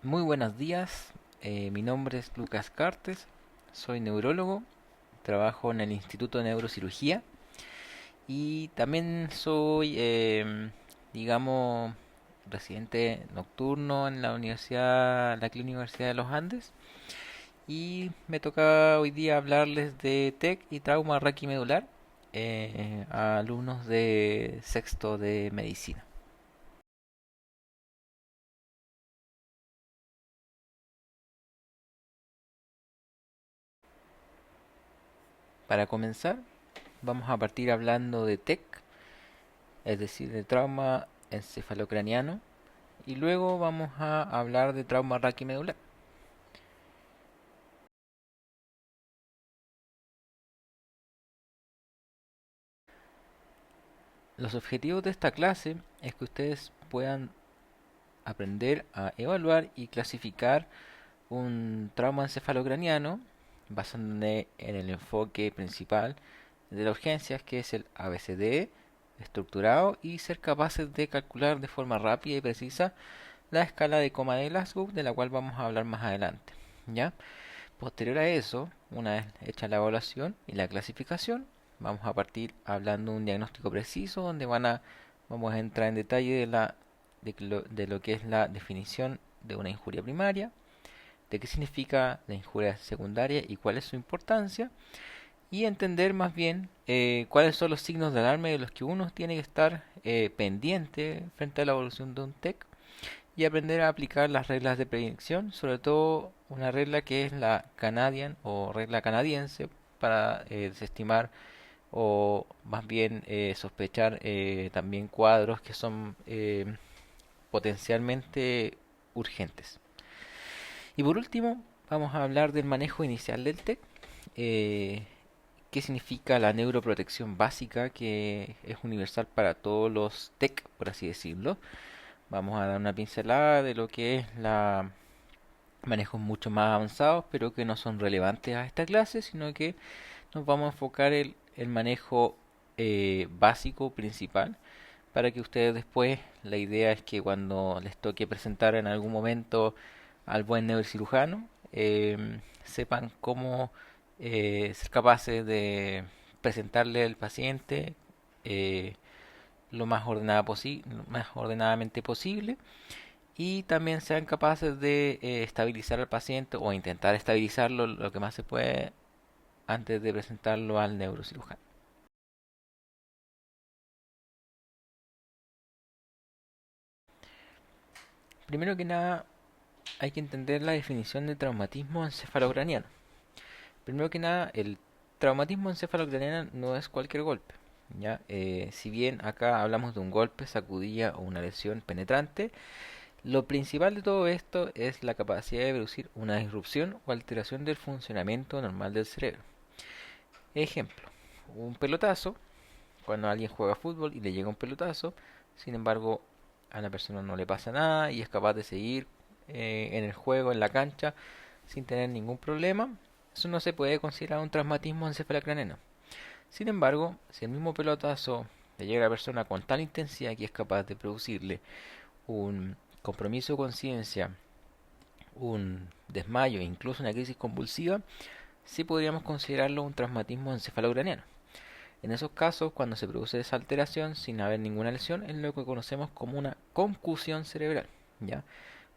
Muy buenos días, mi nombre es Lucas Cartes, soy neurólogo, trabajo en el Instituto de Neurocirugía y también soy, digamos, residente nocturno en la Clínica Universidad de los Andes y me toca hoy día hablarles de TEC y trauma raquimedular a alumnos de sexto de medicina. Para comenzar, vamos a partir hablando de TEC, es decir, de trauma encefalocraniano, y luego vamos a hablar de trauma raquimedular. Los objetivos de esta clase es que ustedes puedan aprender a evaluar y clasificar un trauma encefalocraniano basándose en el enfoque principal de la urgencia, que es el ABCDE estructurado, y ser capaces de calcular de forma rápida y precisa la escala de coma de Glasgow, de la cual vamos a hablar más adelante. ¿Ya? Posterior a eso, una vez hecha la evaluación y la clasificación, vamos a partir hablando de un diagnóstico preciso donde vamos a entrar en detalle de lo que es la definición de una injuria primaria, de qué significa la injuria secundaria y cuál es su importancia, y entender más bien cuáles son los signos de alarma de los que uno tiene que estar pendiente frente a la evolución de un TEC, y aprender a aplicar las reglas de predicción, sobre todo una regla que es la Canadian o regla canadiense para desestimar o más bien sospechar también cuadros que son potencialmente urgentes. Y por último, vamos a hablar del manejo inicial del TEC, eh, qué significa la neuroprotección básica, que es universal para todos los TEC, por así decirlo. Vamos a dar una pincelada de lo que es la manejos mucho más avanzados, pero que no son relevantes a esta clase, sino que nos vamos a enfocar el manejo básico principal para que ustedes después, la idea es que cuando les toque presentar en algún momento al buen neurocirujano, sepan cómo ser capaces de presentarle al paciente eh, lo más ordenadamente posible, y también sean capaces de estabilizar al paciente o intentar estabilizarlo lo que más se puede antes de presentarlo al neurocirujano. Primero que nada, hay que entender la definición de traumatismo encefalocraniano. Primero que nada, el traumatismo encefalocraniano no es cualquier golpe. ¿Ya? Si bien acá hablamos de un golpe, sacudilla o una lesión penetrante, lo principal de todo esto es la capacidad de producir una disrupción o alteración del funcionamiento normal del cerebro. Ejemplo, un pelotazo. Cuando alguien juega fútbol y le llega un pelotazo, sin embargo, a la persona no le pasa nada y es capaz de seguir en el juego, en la cancha, sin tener ningún problema, eso no se puede considerar un traumatismo encefalocraniano. Sin embargo, si el mismo pelotazo le llega a la persona con tal intensidad que es capaz de producirle un compromiso de conciencia, un desmayo e incluso una crisis convulsiva, sí podríamos considerarlo un traumatismo encefalocraniano. En esos casos, cuando se produce esa alteración sin haber ninguna lesión, es lo que conocemos como una concusión cerebral, ¿ya?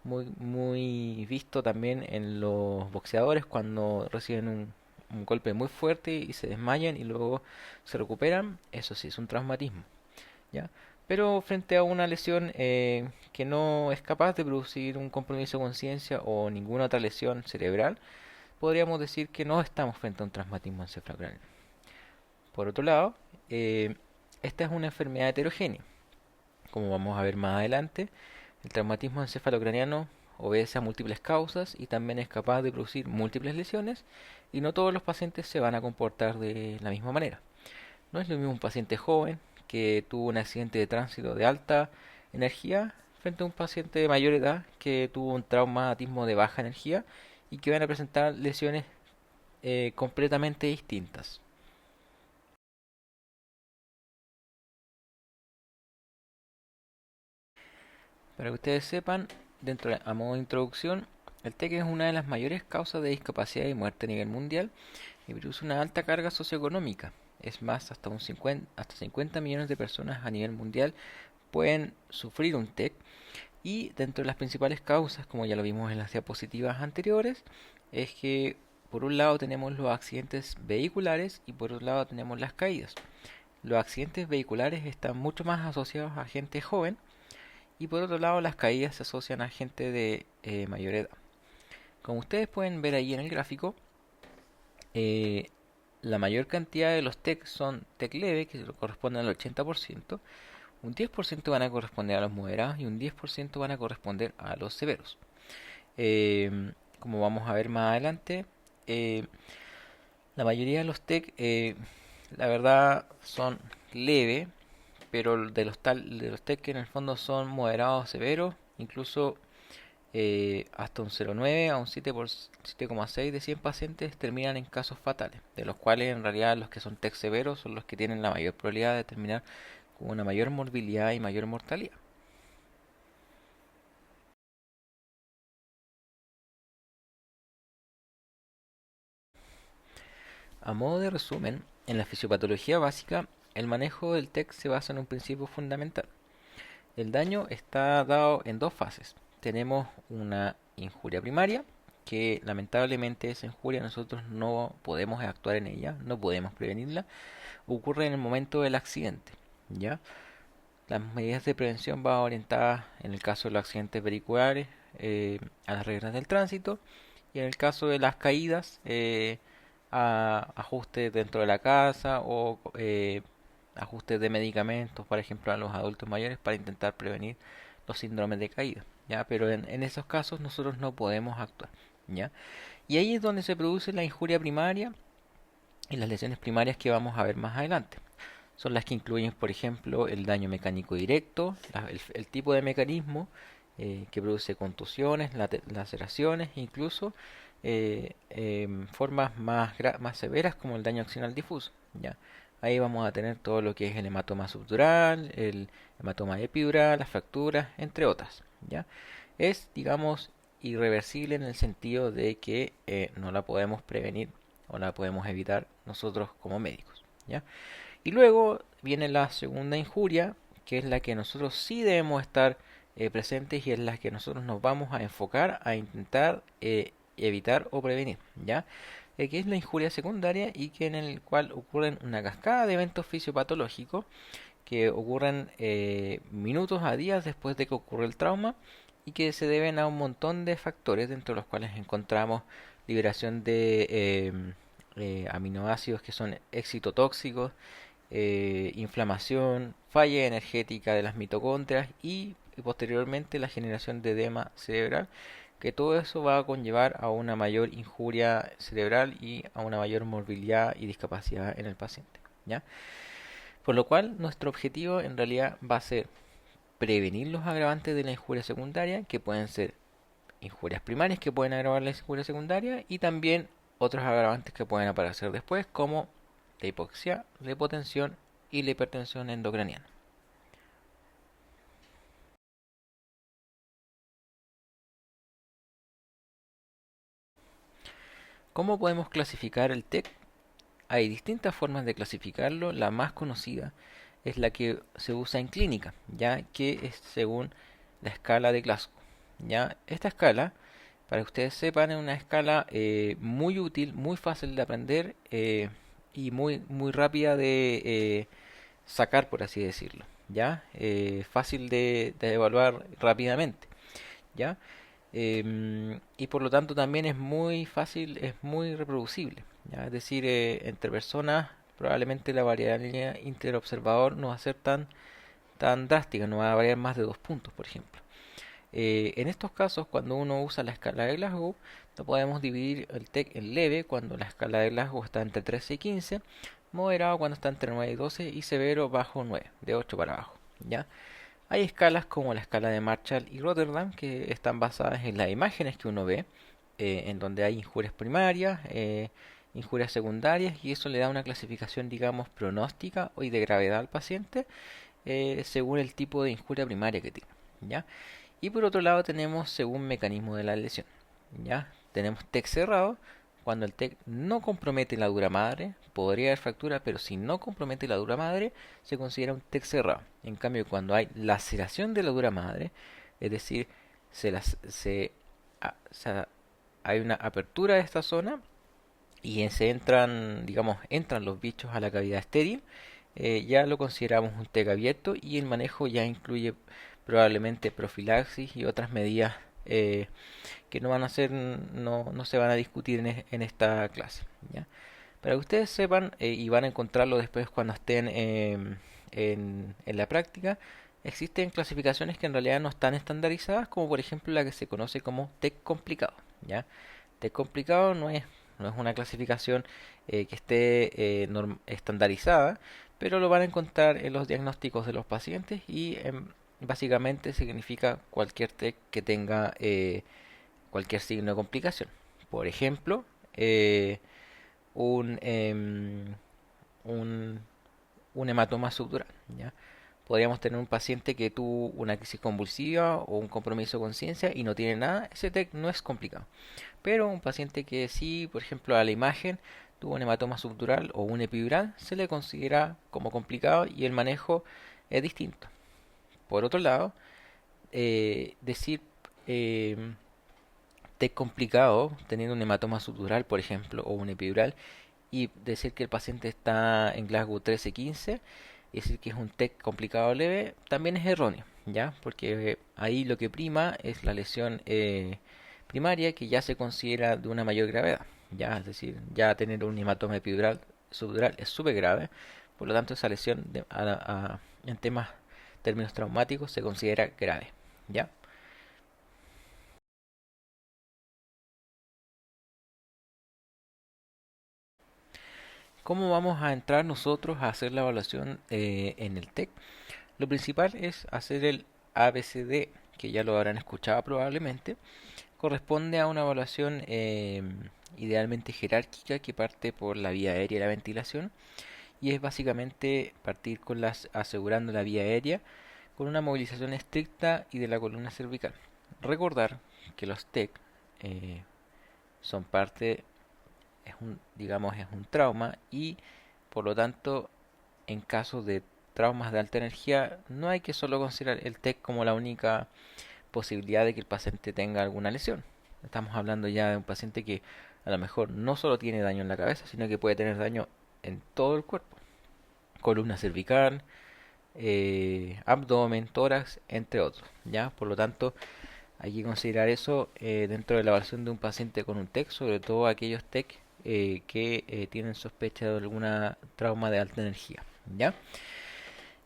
Muy visto también en los boxeadores cuando reciben un golpe muy fuerte y se desmayan y luego se recuperan, eso sí es un traumatismo, ¿ya? Pero frente a una lesión que no es capaz de producir un compromiso de conciencia o ninguna otra lesión cerebral, podríamos decir que no estamos frente a un traumatismo encefalocraniano. Por otro lado, eh, esta es una enfermedad heterogénea. Como vamos a ver más adelante, el traumatismo encefalocraniano obedece a múltiples causas y también es capaz de producir múltiples lesiones, y no todos los pacientes se van a comportar de la misma manera. No es lo mismo un paciente joven que tuvo un accidente de tránsito de alta energía frente a un paciente de mayor edad que tuvo un traumatismo de baja energía y que van a presentar lesiones completamente distintas. Para que ustedes sepan, a modo de introducción, el TEC es una de las mayores causas de discapacidad y muerte a nivel mundial y produce una alta carga socioeconómica. Es más, hasta 50 millones de personas a nivel mundial pueden sufrir un TEC, y dentro de las principales causas, como ya lo vimos en las diapositivas anteriores, es que por un lado tenemos los accidentes vehiculares y por otro lado tenemos las caídas. Los accidentes vehiculares están mucho más asociados a gente joven y por otro lado las caídas se asocian a gente de mayor edad. Como ustedes pueden ver ahí en el gráfico, eh, la mayor cantidad de los TEC son TEC leve, que corresponden al 80%, un 10% van a corresponder a los moderados y un 10% van a corresponder a los severos. Como vamos a ver más adelante, eh, la mayoría de los TEC, la verdad, son leve, pero de los TEC que en el fondo son moderados o severos, incluso hasta un 0,9 a un 7,6 de 100 pacientes terminan en casos fatales, de los cuales en realidad los que son TEC severos son los que tienen la mayor probabilidad de terminar con una mayor morbilidad y mayor mortalidad. A modo de resumen, en la fisiopatología básica, el manejo del TEC se basa en un principio fundamental. El daño está dado en dos fases. Tenemos una injuria primaria, que lamentablemente esa injuria nosotros no podemos actuar en ella, no podemos prevenirla, ocurre en el momento del accidente, ¿ya? Las medidas de prevención van orientadas, en el caso de los accidentes vehiculares, a las reglas del tránsito, y en el caso de las caídas, a ajustes dentro de la casa o ajustes de medicamentos, por ejemplo, a los adultos mayores para intentar prevenir los síndromes de caída, ¿ya? Pero en esos casos nosotros no podemos actuar, ¿ya? Y ahí es donde se produce la injuria primaria y las lesiones primarias que vamos a ver más adelante. Son las que incluyen, por ejemplo, el daño mecánico directo, el tipo de mecanismo que produce contusiones, laceraciones, incluso formas más severas como el daño accional difuso. ¿Ya? Ahí vamos a tener todo lo que es el hematoma subdural, el hematoma epidural, las fracturas, entre otras. ¿Ya? Es, digamos, irreversible en el sentido de que no la podemos prevenir o la podemos evitar nosotros como médicos. ¿Ya? Y luego viene la segunda injuria, que es la que nosotros sí debemos estar presentes y es la que nosotros nos vamos a enfocar a intentar evitar o prevenir, ¿ya? Que es la injuria secundaria y que en el cual ocurren una cascada de eventos fisiopatológicos que ocurren minutos a días después de que ocurre el trauma y que se deben a un montón de factores dentro de los cuales encontramos liberación de aminoácidos que son excitotóxicos, inflamación, falla energética de las mitocondrias y posteriormente la generación de edema cerebral, que todo eso va a conllevar a una mayor injuria cerebral y a una mayor morbilidad y discapacidad en el paciente, ¿ya? Por lo cual nuestro objetivo en realidad va a ser prevenir los agravantes de la injuria secundaria, que pueden ser injurias primarias que pueden agravar la injuria secundaria y también otros agravantes que pueden aparecer después como la hipoxia, la hipotensión y la hipertensión endocraniana. ¿Cómo podemos clasificar el TEC? Hay distintas formas de clasificarlo. La más conocida es la que se usa en clínica, ya que es según la escala de Glasgow. Ya esta escala, para que ustedes sepan, es una escala muy útil, muy fácil de aprender y muy rápida de sacar, por así decirlo. Ya fácil de evaluar rápidamente. Ya y por lo tanto también es muy fácil, es muy reproducible, ¿ya? Es decir, entre personas probablemente la variabilidad interobservador no va a ser tan drástica, no va a variar más de 2 puntos, por ejemplo. En estos casos, cuando uno usa la escala de Glasgow, no podemos dividir el TEC en leve cuando la escala de Glasgow está entre 13 y 15, moderado cuando está entre 9 y 12 y severo bajo 9, de 8 para abajo, ¿ya? Hay escalas como la escala de Marshall y Rotterdam que están basadas en las imágenes que uno ve, en donde hay injurias primarias, injurias secundarias, y eso le da una clasificación, digamos, pronóstica y de gravedad al paciente según el tipo de injuria primaria que tiene, ¿ya? Y por otro lado tenemos según mecanismo de la lesión. ¿Ya? Tenemos TEC cerrado, cuando el TEC no compromete la dura madre, podría haber fractura, pero si no compromete la dura madre, se considera un TEC cerrado. En cambio, cuando hay laceración de la dura madre, es decir, se las, se, se- hay una apertura de esta zona y se entran, digamos, entran los bichos a la cavidad estéril, ya lo consideramos un TEC abierto y el manejo ya incluye probablemente profilaxis y otras medidas que no van a ser, no se van a discutir en esta clase, ¿ya? Para que ustedes sepan y van a encontrarlo después cuando estén en la práctica, existen clasificaciones que en realidad no están estandarizadas, como por ejemplo la que se conoce como TEC complicado, ¿ya? TEC complicado no es una clasificación que esté estandarizada, pero lo van a encontrar en los diagnósticos de los pacientes y básicamente significa cualquier TEC que tenga cualquier signo de complicación. Por ejemplo, un, em, un, un hematoma subdural, ¿ya? Podríamos tener un paciente que tuvo una crisis convulsiva o un compromiso de conciencia y no tiene nada, ese TEC no es complicado. Pero un paciente que sí, por ejemplo, a la imagen tuvo un hematoma subdural o un epidural, se le considera como complicado y el manejo es distinto. Por otro lado, decir eh, TEC complicado, teniendo un hematoma subdural, por ejemplo, o un epidural, y decir que el paciente está en Glasgow 13-15 y decir que es un TEC complicado leve, también es erróneo, ¿ya? Porque ahí lo que prima es la lesión primaria que ya se considera de una mayor gravedad, ¿ya? Es decir, ya tener un hematoma epidural subdural es súper grave, por lo tanto esa lesión en términos traumáticos se considera grave, ¿ya? ¿Cómo vamos a entrar nosotros a hacer la evaluación en el TEC? Lo principal es hacer el ABCD, que ya lo habrán escuchado probablemente. Corresponde a una evaluación idealmente jerárquica que parte por la vía aérea y la ventilación y es básicamente partir con asegurando la vía aérea con una movilización estricta y de la columna cervical. Recordar que los TEC eh, son parte, digamos, es un trauma y por lo tanto en caso de traumas de alta energía, no hay que solo considerar el TEC como la única posibilidad de que el paciente tenga alguna lesión. Estamos hablando ya de un paciente que a lo mejor no solo tiene daño en la cabeza, sino que puede tener daño en todo el cuerpo. Columna cervical, abdomen, tórax, entre otros. ¿Ya? Por lo tanto, hay que considerar eso dentro de la evaluación de un paciente con un TEC, sobre todo aquellos TEC que tienen sospecha de alguna trauma de alta energía. ¿Ya?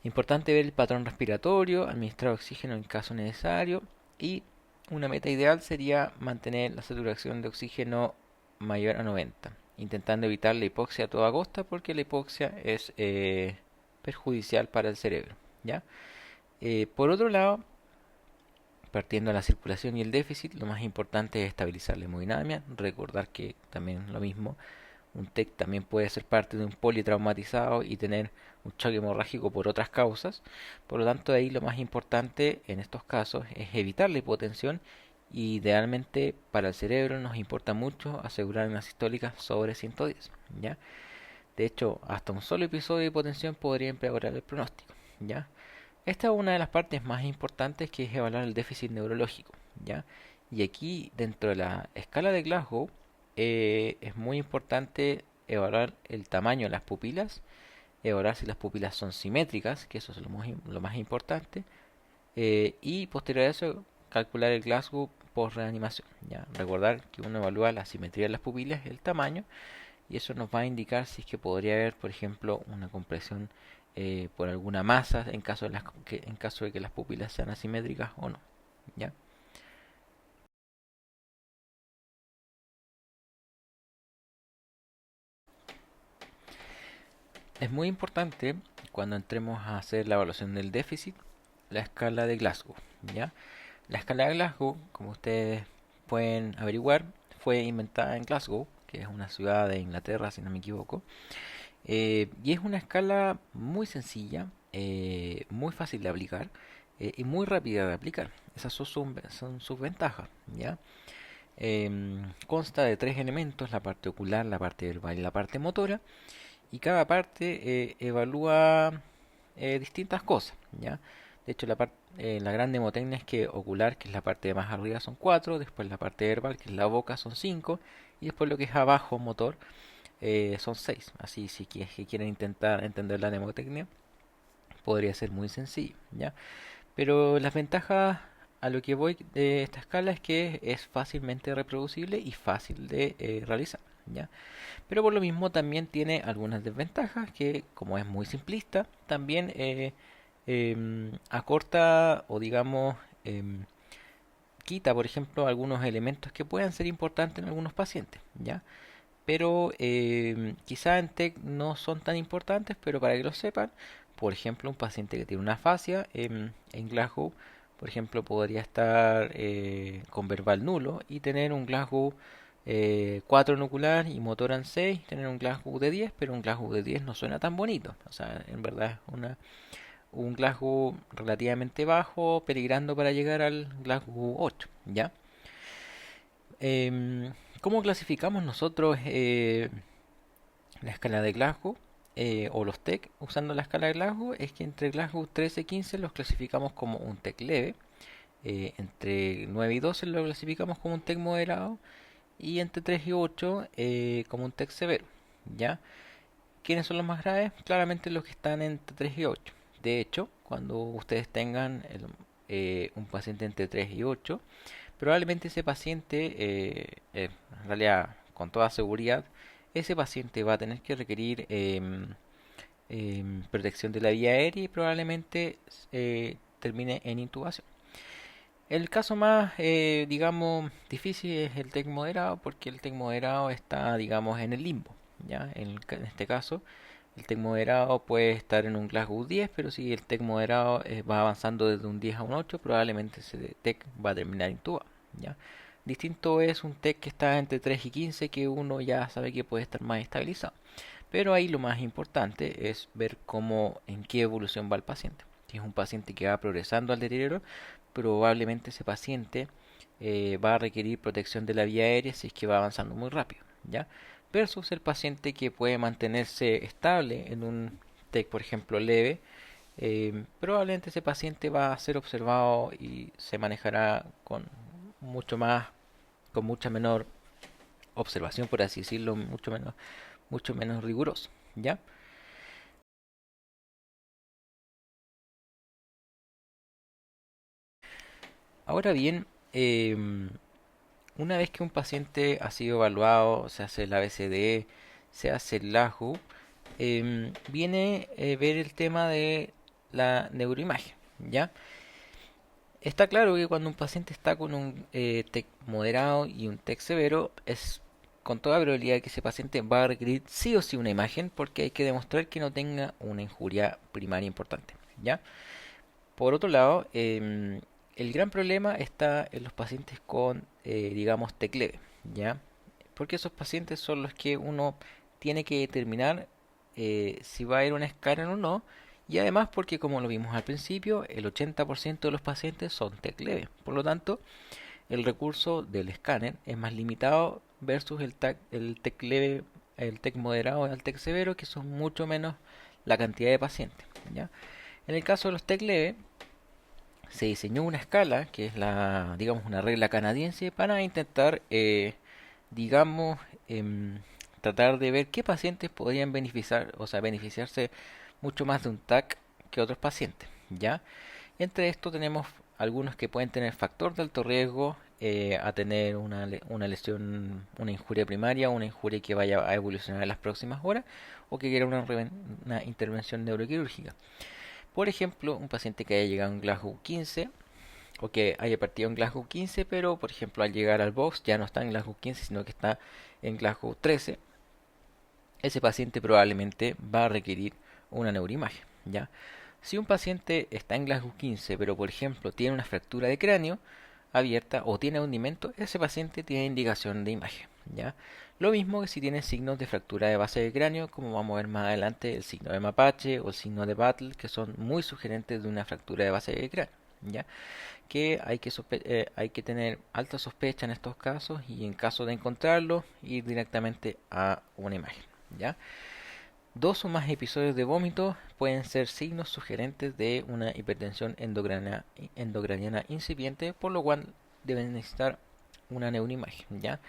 Importante ver el patrón respiratorio, administrar oxígeno en caso necesario y una meta ideal sería mantener la saturación de oxígeno mayor a 90, intentando evitar la hipoxia a toda costa porque la hipoxia es perjudicial para el cerebro. ¿Ya? Por otro lado, partiendo de la circulación y el déficit, lo más importante es estabilizar la hemodinamia, recordar que también lo mismo un TEC también puede ser parte de un politraumatizado y tener un choque hemorrágico por otras causas. Por lo tanto, ahí lo más importante en estos casos es evitar la hipotensión y idealmente para el cerebro nos importa mucho asegurar una sistólica sobre 110, ¿ya? De hecho, hasta un solo episodio de hipotensión podría empeorar el pronóstico, ¿ya? Esta es una de las partes más importantes que es evaluar el déficit neurológico, ¿ya? Y aquí, dentro de la escala de Glasgow, es muy importante evaluar el tamaño de las pupilas, evaluar si las pupilas son simétricas, que eso es lo más importante, y posterior a eso, calcular el Glasgow por reanimación, ¿ya? Recordar que uno evalúa la simetría de las pupilas, el tamaño, y eso nos va a indicar si es que podría haber, por ejemplo, una compresión por alguna masa en caso de que las pupilas sean asimétricas o no. ¿Ya? Es muy importante cuando entremos a hacer la evaluación del déficit, la escala de Glasgow. ¿Ya? La escala de Glasgow, como ustedes pueden averiguar, fue inventada en Glasgow, que es una ciudad de Inglaterra, si no me equivoco. Y es una escala muy sencilla, muy fácil de aplicar. y muy rápida de aplicar. Esas son sus ventajas, ¿ya? Consta de tres elementos: la parte ocular, la parte verbal y la parte motora, y cada parte evalúa distintas cosas, ¿ya? De hecho, la gran mnemotecnia es que ocular, que es la parte de más arriba, son 4, después la parte verbal, que es la boca, son 5, y después lo que es abajo, motor, son 6. Así, si que quieren intentar entender la mnemotecnia, podría ser muy sencillo, ¿ya? Pero las ventajas a lo que voy de esta escala es que es fácilmente reproducible y fácil de realizar, ¿ya? Pero por lo mismo también tiene algunas desventajas que, como es muy simplista, también acorta o digamos quita, por ejemplo, algunos elementos que puedan ser importantes en algunos pacientes, ¿ya? Pero quizá en TEC no son tan importantes, pero para que lo sepan, por ejemplo, un paciente que tiene una afasia en Glasgow, por ejemplo, podría estar con verbal nulo y tener un Glasgow 4 nuclear y motor en 6, tener un Glasgow de 10, pero un Glasgow de 10 no suena tan bonito. O sea, en verdad es un Glasgow relativamente bajo, peligrando para llegar al Glasgow 8, ¿ya? ¿Cómo clasificamos nosotros la escala de Glasgow o los TEC usando la escala de Glasgow? Es que entre Glasgow 13 y 15 los clasificamos como un TEC leve, entre 9 y 12 lo clasificamos como un TEC moderado, y entre 3 y 8 como un TEC severo, ¿ya? ¿Quiénes son los más graves? Claramente los que están entre 3 y 8. De hecho, cuando ustedes tengan un paciente entre 3 y 8, probablemente ese paciente, en realidad con toda seguridad, ese paciente va a tener que requerir protección de la vía aérea y probablemente termine en intubación. El caso más, digamos, difícil es el TEC moderado, porque el TEC moderado está, digamos, en el limbo, ¿ya? En este caso, el TEC moderado puede estar en un Glasgow 10, pero si el TEC moderado va avanzando desde un 10 a un 8, probablemente ese TEC va a terminar intubado, ¿ya? Distinto es un TEC que está entre 3 y 15, que uno ya sabe que puede estar más estabilizado. Pero ahí lo más importante es ver en qué evolución va el paciente. Si es un paciente que va progresando al deterioro, probablemente ese paciente va a requerir protección de la vía aérea si es que va avanzando muy rápido, ¿ya? Versus el paciente que puede mantenerse estable en un TEC, por ejemplo, leve, probablemente ese paciente va a ser observado y se manejará con mucha menor observación, por así decirlo, mucho menos riguroso, ¿ya? Ahora bien, una vez que un paciente ha sido evaluado, se hace el ABCD, se hace el LAJU, viene ver el tema de la neuroimagen, ¿ya? Está claro que cuando un paciente está con un TEC moderado y un TEC severo, es con toda probabilidad que ese paciente va a requerir sí o sí una imagen, porque hay que demostrar que no tenga una injuria primaria importante, ¿ya? Por otro lado, el gran problema está en los pacientes con, digamos, TEC leve, ¿ya? Porque esos pacientes son los que uno tiene que determinar si va a ir a un escáner o no, y además porque, como lo vimos al principio, el 80% de los pacientes son TEC leve. Por lo tanto, el recurso del escáner es más limitado versus el TEC leve, el TEC moderado y el TEC severo, que son mucho menos la cantidad de pacientes, ¿ya? En el caso de los TEC leve, se diseñó una escala, que es digamos, una regla canadiense, para intentar, digamos, tratar de ver qué pacientes podrían beneficiarse mucho más de un TAC que otros pacientes, ¿ya? Entre esto tenemos algunos que pueden tener factor de alto riesgo a tener una lesión, una injuria primaria, una injuria que vaya a evolucionar en las próximas horas, o que quiera una intervención neuroquirúrgica. Por ejemplo, un paciente que haya llegado a un Glasgow 15 o que haya partido en Glasgow 15, pero por ejemplo al llegar al box ya no está en Glasgow 15, sino que está en Glasgow 13, ese paciente probablemente va a requerir una neuroimagen, ¿ya? Si un paciente está en Glasgow 15, pero por ejemplo tiene una fractura de cráneo abierta o tiene hundimiento, ese paciente tiene indicación de imagen, ¿ya? Lo mismo que si tiene signos de fractura de base de cráneo, como vamos a ver más adelante, el signo de mapache o el signo de Battle, que son muy sugerentes de una fractura de base de cráneo, ¿ya? Que hay que tener alta sospecha en estos casos y en caso de encontrarlo, ir directamente a una imagen, ¿ya? Dos o más episodios de vómito pueden ser signos sugerentes de una hipertensión endocraniana incipiente, por lo cual deben necesitar una neuroimagen, ¿ya?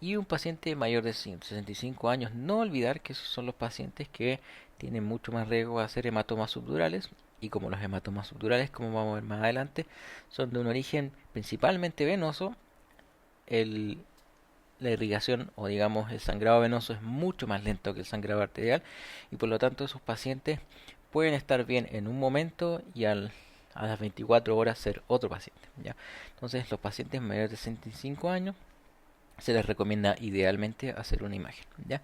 Y un paciente mayor de 65 años, no olvidar que esos son los pacientes que tienen mucho más riesgo de hacer hematomas subdurales, y como los hematomas subdurales, como vamos a ver más adelante, son de un origen principalmente venoso, el, la irrigación o digamos el sangrado venoso es mucho más lento que el sangrado arterial, y por lo tanto esos pacientes pueden estar bien en un momento y a las 24 horas ser otro paciente, ¿ya? Entonces los pacientes mayores de 65 años se les recomienda idealmente hacer una imagen, ¿ya?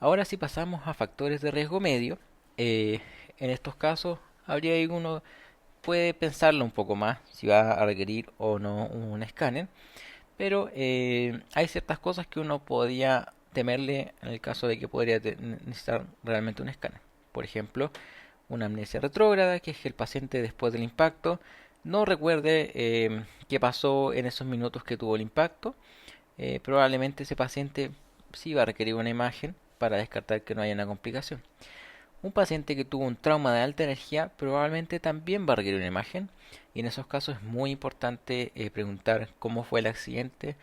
Ahora si pasamos a factores de riesgo medio, eh, en estos casos habría ahí uno puede pensarlo un poco más si va a requerir o no un escáner, pero hay ciertas cosas que uno podría temerle en el caso de que podría necesitar realmente un escáner. Por ejemplo, una amnesia retrógrada, que es que el paciente después del impacto no recuerde qué pasó en esos minutos que tuvo el impacto. Probablemente ese paciente sí va a requerir una imagen para descartar que no haya una complicación. Un paciente que tuvo un trauma de alta energía probablemente también va a requerir una imagen, y en esos casos es muy importante preguntar cómo fue el accidente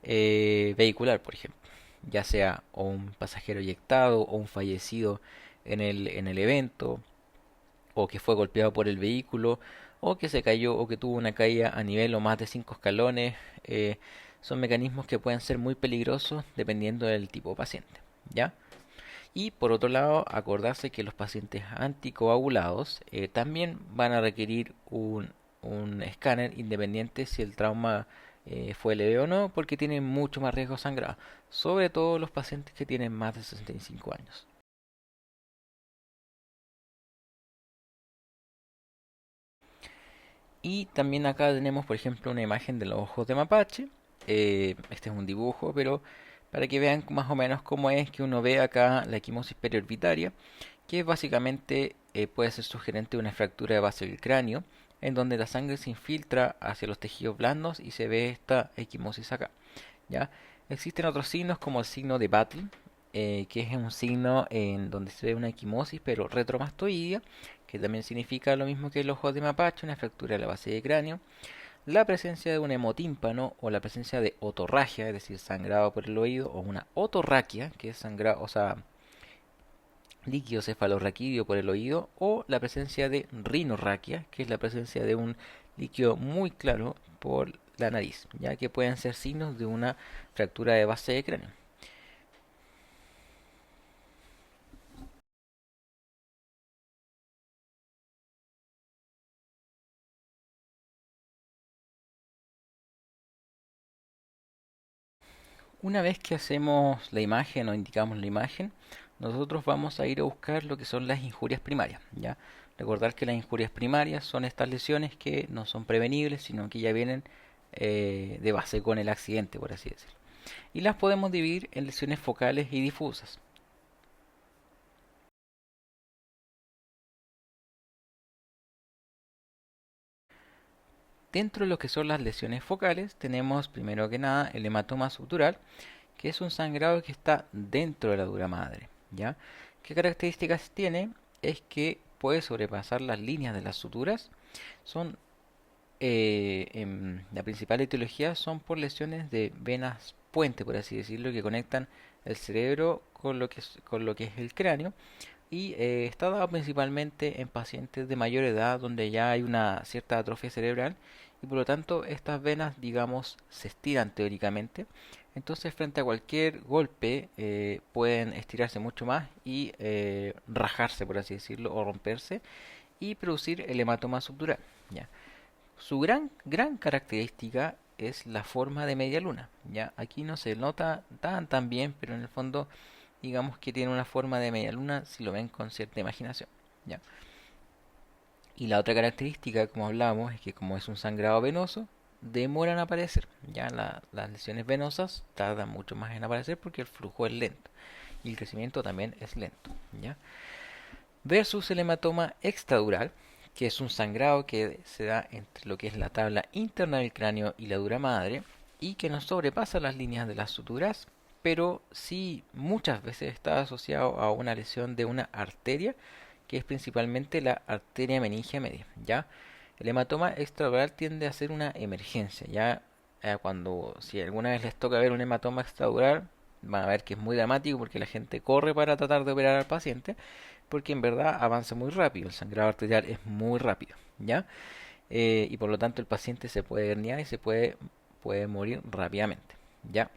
vehicular, por ejemplo, ya sea o un pasajero eyectado o un fallecido en el evento, o que fue golpeado por el vehículo, o que se cayó o que tuvo una caída a nivel o más de 5 escalones. Son mecanismos que pueden ser muy peligrosos dependiendo del tipo de paciente, ¿ya? Y por otro lado, acordarse que los pacientes anticoagulados también van a requerir un escáner independiente si el trauma fue leve o no, porque tienen mucho más riesgo sangrado, sobre todo los pacientes que tienen más de 65 años. Y también acá tenemos, por ejemplo, una imagen de los ojos de mapache. Este es un dibujo, pero para que vean más o menos cómo es que uno ve acá la equimosis periorbitaria, que básicamente puede ser sugerente de una fractura de base del cráneo, en donde la sangre se infiltra hacia los tejidos blandos y se ve esta equimosis acá, ¿ya? Existen otros signos como el signo de Battle, que es un signo en donde se ve una equimosis pero retromastoidea, que también significa lo mismo que el ojo de mapache, una fractura de la base del cráneo, la presencia de un hemotímpano o la presencia de otorragia, es decir, sangrado por el oído, o una otorraquia, que es sangrado, o sea, líquido cefalorraquídeo por el oído, o la presencia de rinorraquia, que es la presencia de un líquido muy claro por la nariz, ya que pueden ser signos de una fractura de base de cráneo. Una vez que hacemos la imagen o indicamos la imagen, nosotros vamos a ir a buscar lo que son las injurias primarias, ¿ya? Recordar que las injurias primarias son estas lesiones que no son prevenibles, sino que ya vienen de base con el accidente, por así decirlo. Y las podemos dividir en lesiones focales y difusas. Dentro de lo que son las lesiones focales, tenemos primero que nada el hematoma subdural, que es un sangrado que está dentro de la dura madre, ¿ya? ¿Qué características tiene? Es que puede sobrepasar las líneas de las suturas. Son la principal etiología son por lesiones de venas puente, por así decirlo, que conectan el cerebro con lo que es el cráneo, y está dado principalmente en pacientes de mayor edad donde ya hay una cierta atrofia cerebral, y por lo tanto estas venas, digamos, se estiran teóricamente. Entonces frente a cualquier golpe pueden estirarse mucho más y rajarse, por así decirlo, o romperse y producir el hematoma subdural, ¿ya? Su gran característica es la forma de media luna, ¿ya? Aquí no se nota tan bien, pero en el fondo digamos que tiene una forma de media luna si lo ven con cierta imaginación, ¿ya? Y la otra característica, como hablábamos, es que como es un sangrado venoso, demoran a aparecer, ¿ya? Las lesiones venosas tardan mucho más en aparecer porque el flujo es lento y el crecimiento también es lento, ¿ya? Versus el hematoma extradural, que es un sangrado que se da entre lo que es la tabla interna del cráneo y la dura madre, y que no sobrepasa las líneas de las suturas, pero sí muchas veces está asociado a una lesión de una arteria, que es principalmente la arteria meningia media, ¿ya? El hematoma extradural tiende a ser una emergencia, ya cuando si alguna vez les toca ver un hematoma extradural, van a ver que es muy dramático porque la gente corre para tratar de operar al paciente, porque en verdad avanza muy rápido, el sangrado arterial es muy rápido, ¿ya? Y por lo tanto el paciente se puede herniar y puede morir rápidamente, ¿ya?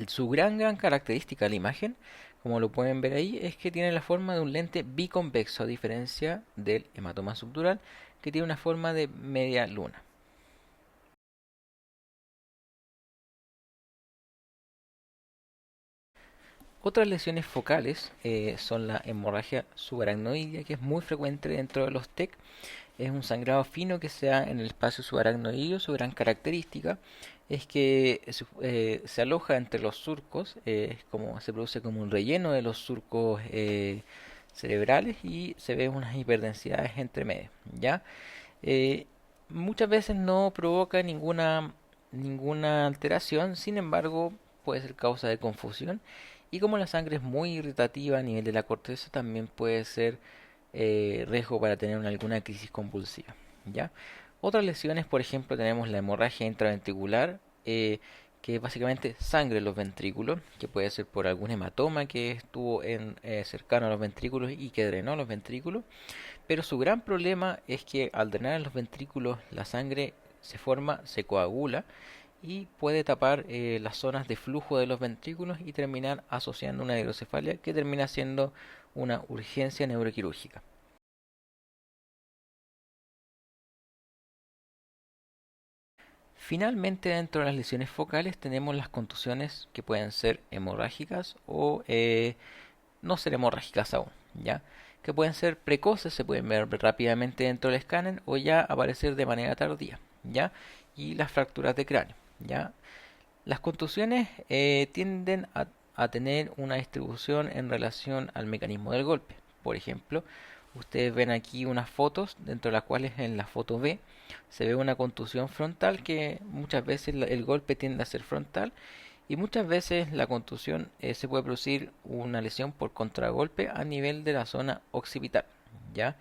Su gran característica de la imagen, como lo pueden ver ahí, es que tiene la forma de un lente biconvexo, a diferencia del hematoma subdural, que tiene una forma de media luna. Otras lesiones focales son la hemorragia subaracnoidea, que es muy frecuente dentro de los TEC. Es un sangrado fino que se da en el espacio subaracnoideo. Su gran característica es que se aloja entre los surcos, se produce como un relleno de los surcos cerebrales, y se ven unas hiperdensidades entre medio, ¿ya? Eh, Muchas veces no provoca ninguna alteración, sin embargo puede ser causa de confusión, y como la sangre es muy irritativa a nivel de la corteza, también puede ser riesgo para tener alguna crisis convulsiva, ¿ya? Otras lesiones, por ejemplo, tenemos la hemorragia intraventricular, que es básicamente sangre en los ventrículos, que puede ser por algún hematoma que estuvo cercano a los ventrículos y que drenó los ventrículos, pero su gran problema es que al drenar en los ventrículos la sangre se coagula y puede tapar las zonas de flujo de los ventrículos y terminar asociando una hidrocefalia que termina siendo una urgencia neuroquirúrgica. Finalmente, dentro de las lesiones focales tenemos las contusiones, que pueden ser hemorrágicas o no ser hemorrágicas aún, ¿ya? Que pueden ser precoces, se pueden ver rápidamente dentro del escáner, o ya aparecer de manera tardía, ¿ya? Y las fracturas de cráneo, ¿ya? Las contusiones tienden a tener una distribución en relación al mecanismo del golpe. Por ejemplo, ustedes ven aquí unas fotos, dentro de las cuales en la foto B se ve una contusión frontal, que muchas veces el golpe tiende a ser frontal, y muchas veces la contusión se puede producir una lesión por contragolpe a nivel de la zona occipital, ¿ya?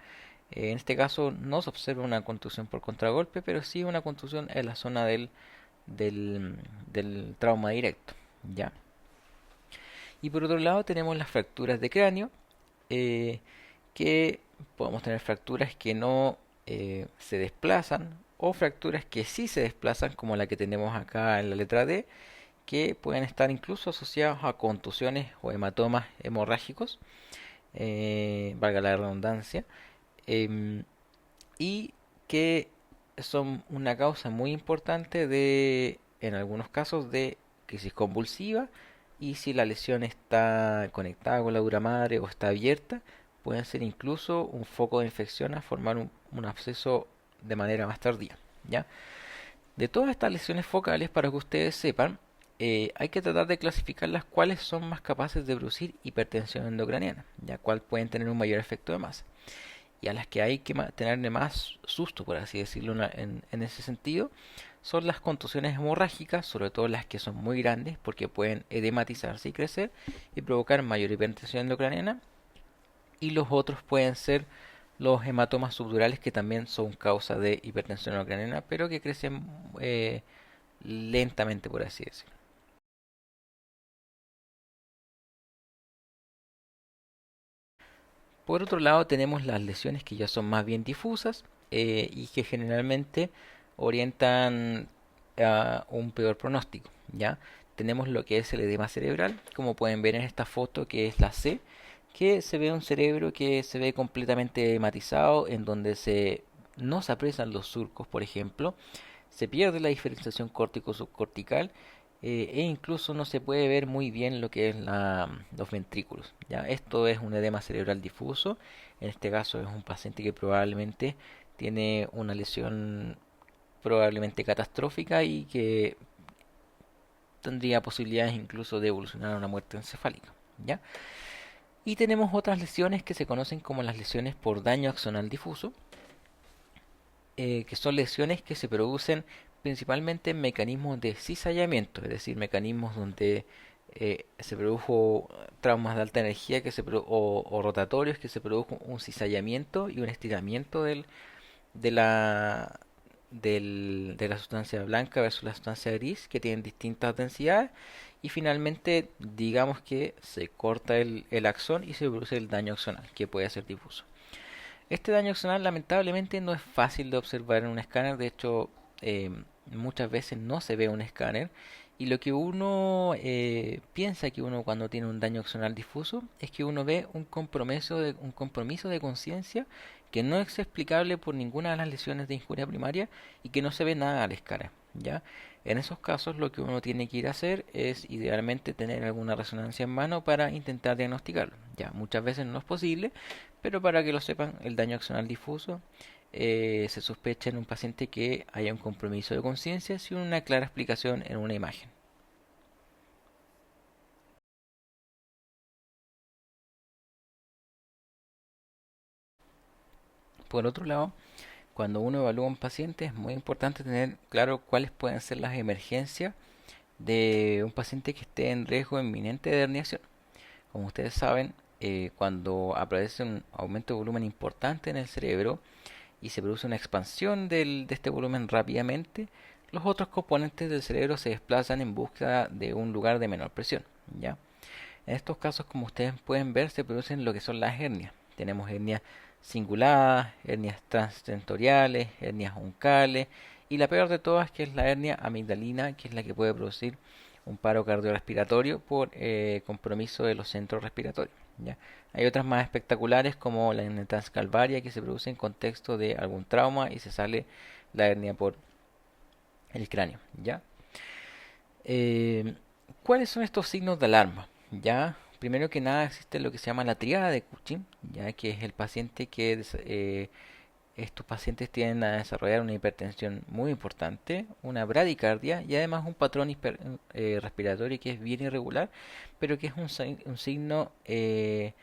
En este caso no se observa una contusión por contragolpe, pero sí una contusión en la zona del, del trauma directo, ¿ya? Y por otro lado tenemos las fracturas de cráneo, eh, que podemos tener fracturas que no se desplazan, o fracturas que sí se desplazan, como la que tenemos acá en la letra D, que pueden estar incluso asociados a contusiones o hematomas hemorrágicos, valga la redundancia, em, y que son una causa muy importante en algunos casos, de crisis convulsiva, y si la lesión está conectada con la dura madre o está abierta, pueden ser incluso un foco de infección a formar un absceso de manera más tardía, ¿ya? De todas estas lesiones focales, para que ustedes sepan, hay que tratar de clasificarlas cuáles son más capaces de producir hipertensión endocraniana, ya cuál pueden tener un mayor efecto de masa, y a las que hay que tenerle más susto, por así decirlo, en ese sentido, son las contusiones hemorrágicas, sobre todo las que son muy grandes, porque pueden edematizarse y crecer y provocar mayor hipertensión endocraniana, y los otros pueden ser los hematomas subdurales, que también son causa de hipertensión endocraniana, pero que crecen lentamente, por así decirlo. Por otro lado, tenemos las lesiones que ya son más bien difusas, y que generalmente orientan a un peor pronóstico, ¿ya? Tenemos lo que es el edema cerebral, como pueden ver en esta foto, que es la C, que se ve un cerebro que se ve completamente edematizado, en donde no se aprecian los surcos, por ejemplo, se pierde la diferenciación córtico-subcortical, e incluso no se puede ver muy bien lo que es los ventrículos, ¿ya? Esto es un edema cerebral difuso. En este caso es un paciente que probablemente tiene una lesión probablemente catastrófica, y que tendría posibilidades incluso de evolucionar a una muerte encefálica, ¿ya? Y tenemos otras lesiones que se conocen como las lesiones por daño axonal difuso, que son lesiones que se producen principalmente en mecanismos de cizallamiento, es decir, mecanismos donde se produjo traumas de alta energía o rotatorios, que se produjo un cizallamiento y un estiramiento de la, de la sustancia blanca versus la sustancia gris, que tienen distintas densidades, y finalmente digamos que se corta el axón y se produce el daño axonal, que puede ser difuso. Este daño axonal lamentablemente no es fácil de observar en un escáner, de hecho muchas veces no se ve un escáner, y lo que uno piensa que uno cuando tiene un daño axonal difuso es que uno ve un compromiso de conciencia que no es explicable por ninguna de las lesiones de injuria primaria y que no se ve nada al escáner, ¿ya? En esos casos lo que uno tiene que ir a hacer es idealmente tener alguna resonancia en mano para intentar diagnosticarlo. Ya, muchas veces no es posible, pero para que lo sepan, el daño axonal difuso se sospecha en un paciente que haya un compromiso de conciencia sin una clara explicación en una imagen. Por otro lado, cuando uno evalúa a un paciente es muy importante tener claro cuáles pueden ser las emergencias de un paciente que esté en riesgo inminente de herniación. Como ustedes saben, cuando aparece un aumento de volumen importante en el cerebro y se produce una expansión de este volumen rápidamente, los otros componentes del cerebro se desplazan en busca de un lugar de menor presión, ¿ya? En estos casos, como ustedes pueden ver, se producen lo que son las hernias. Tenemos hernias cinguladas, hernias transtentoriales, hernias uncales y la peor de todas, que es la hernia amigdalina, que es la que puede producir un paro cardiorrespiratorio por compromiso de los centros respiratorios, ¿ya? Hay otras más espectaculares como la hernia transcalvaria, que se produce en contexto de algún trauma y se sale la hernia por el cráneo, ¿ya? Eh, ¿Cuáles son estos signos de alarma? Ya, primero que nada existe lo que se llama la triada de Cushing, ya que es el paciente estos pacientes tienden a desarrollar una hipertensión muy importante, una bradicardia y además un patrón respiratorio que es bien irregular, pero que es un signo que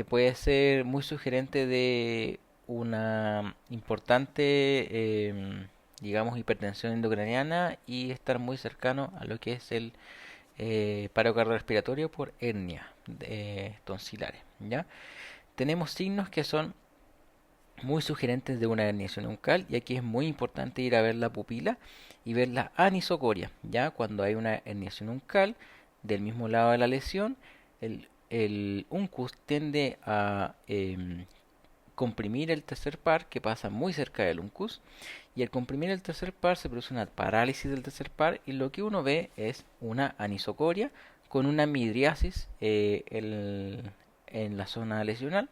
puede ser muy sugerente de una importante, digamos, hipertensión endocraniana y estar muy cercano a lo que es el paro cardiorrespiratorio por hernia tonsilares, ¿ya? Tenemos signos que son muy sugerentes de una herniación uncal y aquí es muy importante ir a ver la pupila y ver la anisocoria, ya cuando hay una herniación uncal del mismo lado de la lesión, el uncus tiende a comprimir el tercer par que pasa muy cerca del uncus y al comprimir el tercer par se produce una parálisis del tercer par y lo que uno ve es una anisocoria con una midriasis en la zona lesional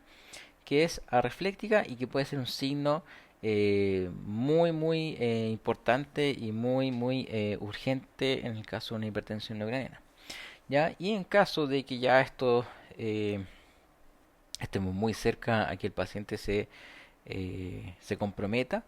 que es arefléctica y que puede ser un signo muy importante y muy urgente en el caso de una hipertensión neurocraniana. ¿Ya? Y en caso de que ya esto estemos muy cerca a que el paciente se comprometa,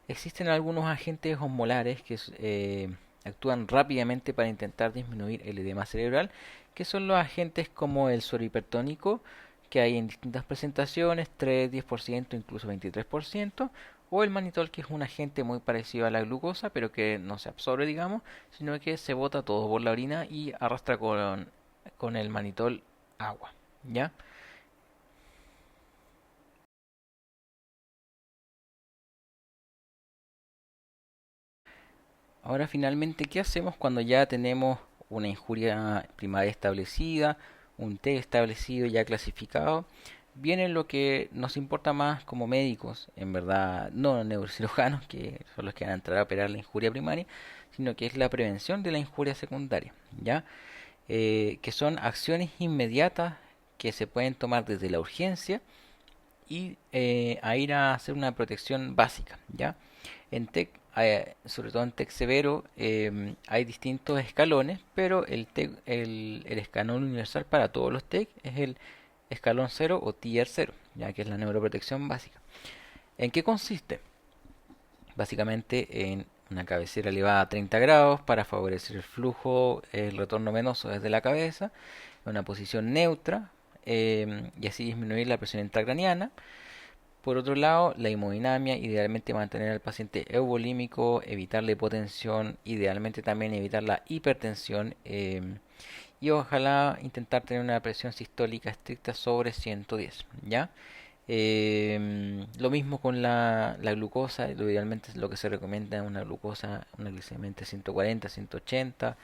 existen algunos agentes osmolares que actúan rápidamente para intentar disminuir el edema cerebral, que son los agentes como el suero hipertónico, que hay en distintas presentaciones, 3, 10%, incluso 23%, o el manitol, que es un agente muy parecido a la glucosa, pero que no se absorbe, digamos, sino que se bota todo por la orina y arrastra con el manitol agua, ¿ya? Ahora finalmente, ¿qué hacemos cuando ya tenemos una injuria primaria establecida, un T establecido ya clasificado? Viene lo que nos importa más como médicos, en verdad, no neurocirujanos, que son los que van a entrar a operar la injuria primaria, sino que es la prevención de la injuria secundaria, ¿ya? Que son acciones inmediatas que se pueden tomar desde la urgencia y a ir a hacer una protección básica, ¿ya? En TEC, sobre todo en TEC severo, hay distintos escalones, pero el escalón universal para todos los TEC es el escalón cero o Tier cero, ya que es la neuroprotección básica. ¿En qué consiste? Básicamente en una cabecera elevada a 30 grados para favorecer el flujo, el retorno venoso desde la cabeza, en una posición neutra, y así disminuir la presión intracraneana. Por otro lado, la hemodinamia, idealmente mantener al paciente euvolímico, evitar la hipotensión, idealmente también evitar la hipertensión, y ojalá intentar tener una presión sistólica estricta sobre 110, ¿ya? Lo mismo con la glucosa, idealmente lo que se recomienda es una glucosa, una glicemia entre 140, 180,